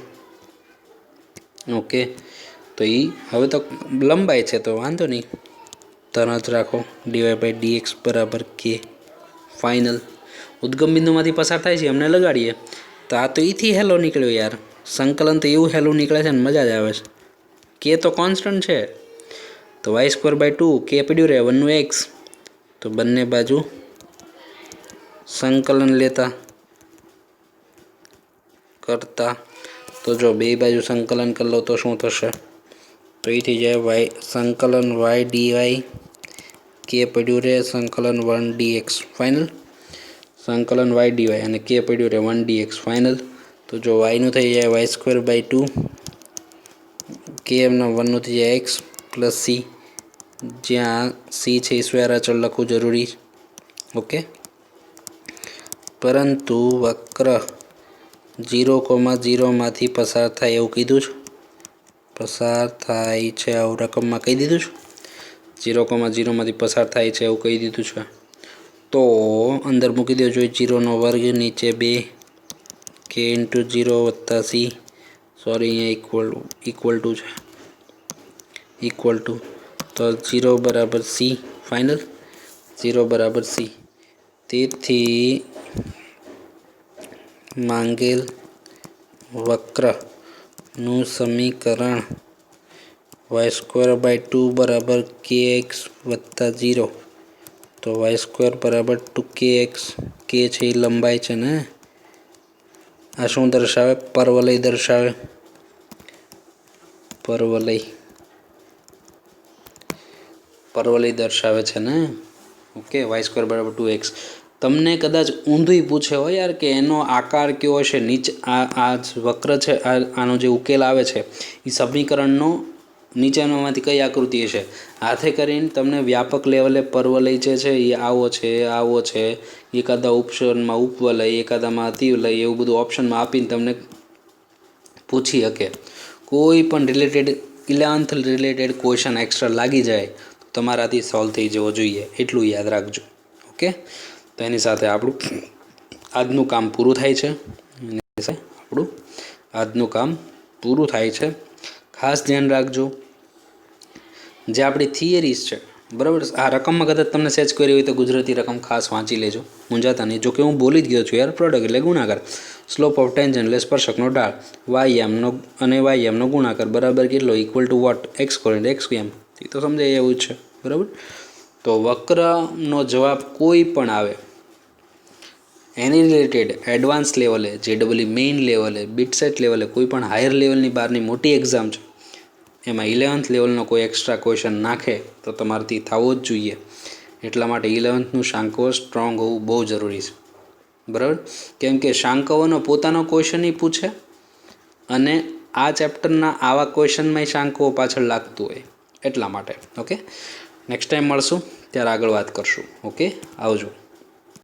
Speaker 1: ઓકે, તો એ હવે તો લંબાઈ છે તો વાંધો નહીં, તરત રાખો. ડીવાય બાય ડીએક્સ બરાબર કે. ફાઇનલ ઉદ્ગમ બિંદુમાંથી પસાર થાય છે અમને લગાડીએ. તો આ તો એથી હેલો નીકળ્યો યાર. સંકલન તો એવું હેલું નીકળે છે ને મજા જ આવે છે. કે તો કોન્સ્ટન્ટ છે, તો વાય સ્ક્વેર બાય 2 કે પડ્યું રહે 1 નું એક્સ. તો બંને બાજુ સંકલન લેતા કરતા, તો જો બે બાજુ સંકલન કરી લો તો શું થશે? તો એથી જાય વાય સંકલન વાય ડીવાય કે પડ્યું રહે સંકલન 1 ડીએક્સ. ફાઇનલ સંકલન વાય ડીવાય અને કે પડ્યું રહે 1 ડીએક્સ. ફાઇનલ તો જો વાયનું થઈ જાય વાય સ્ક્વેર બાય 2 કે એમના 1નું થઈ જાય એક્સ પ્લસ સી, જ્યાં સી છે એ સ્ક્વેર અચળ લખવું જરૂરી. ઓકે, પરંતુ વક્ર 0,0માંથી પસાર થાય એવું કીધું છે, પસાર થાય છે આવું રકમમાં કહી દીધું છે. 0,0માંથી પસાર થાય છે એવું કહી દીધું છે, તો અંદર મૂકી દેવું જોઈએ 0નો વર્ગ, નીચે 2 કે ઇન્ટુ 0 વત્તા સી, સોરી અહીંયા ઇક્વલ ટુ છે, ઇક્વલ ટુ, તો 0 બરાબર સી. ફાઇનલ 0 બરાબર સી. તેથી માંગેલ વક્રનું સમીકરણ વાય સ્ક્વેર બાય 2 બરાબર કે એક્સ વત્તા 0, તો વાય સ્ક્વેર બરાબર 2 એક્સ. કે છે એ લંબાઈ છે ને, આ શું દર્શાવે? પરવલય દર્શાવે. પરવલય દર્શાવે છે ને. ઓકે, વાય સ્ક્વેર બરાબર 2x. તમને કદાચ ઊંધું પૂછે હોય યાર કે એનો આકાર કેવો હશે, નીચે આ વક્ર છે, આનો જે ઉકેલ આવે છે એ સમીકરણનો નીચેનામાંથી કઈ આકૃતિ હશે. હાથે કરીને તમને વ્યાપક લેવલે પરવલય જે છે એ આવો છે, આવો છે, એકાદા ઓપ્શનમાં ઉપવલય, એકાદામાં અતિવલય, એવું બધું ઓપ્શનમાં આપીને તમને પૂછી શકે. કોઈ પણ related 11th related question extra લાગી જાય તો તમારાથી સોલ્વ થઈ જવો જોઈએ, એટલું યાદ રાખજો. ઓકે, તો એની સાથે આપણું આજનું કામ પૂરું થાય છે. ખાસ ધ્યાન રાખજો, જે આપણી થિયરીઝ છે બરાબર, આ રકમમાં કદાચ તમને સેચ કરી હોય તો ગુજરાતી રકમ ખાસ વાંચી લેજો, મૂંઝાતા નહીં. જો કે હું બોલી જ ગયો છું યાર, પ્રોડક્ટ એટલે ગુણાકાર, સ્લોપ ઓફ ટેન્જન્ટ એટલે સ્પર્શકનો ઢાળ, વાયએમનો અને વાયએમનો ગુણાકાર બરાબર કેટલો, equal to what, x square x m. એ તો સમજાય એવું જ છે બરાબર. તો વક્રનો જવાબ કોઈ પણ આવે એની રિલેટેડ એડવાન્સ લેવલે, JEE મેઇન લેવલે, બીટસેટ લેવલે, કોઈ પણ હાયર લેવલની બહારની મોટી એક્ઝામ છે એમાં 11th લેવલનો કોઈ એક્સ્ટ્રા ક્વેશ્ચન નાખે તો તમારાથી થવો જ જોઈએ. એટલા માટે 11thનું શાંકવો સ્ટ્રોંગ હોવું બહુ જરૂરી છે બરાબર. કેમ કે શાંકવોનો પોતાનો ક્વેશ્ચન પૂછે અને આ ચેપ્ટરના આવા ક્વેશ્ચનમાં શાંકવો પાછળ લાગતું હોય, એટલા માટે. ઓકે, નેક્સ્ટ ટાઈમ મળશું ત્યારે આગળ વાત કરશું. ઓકે, આવજો.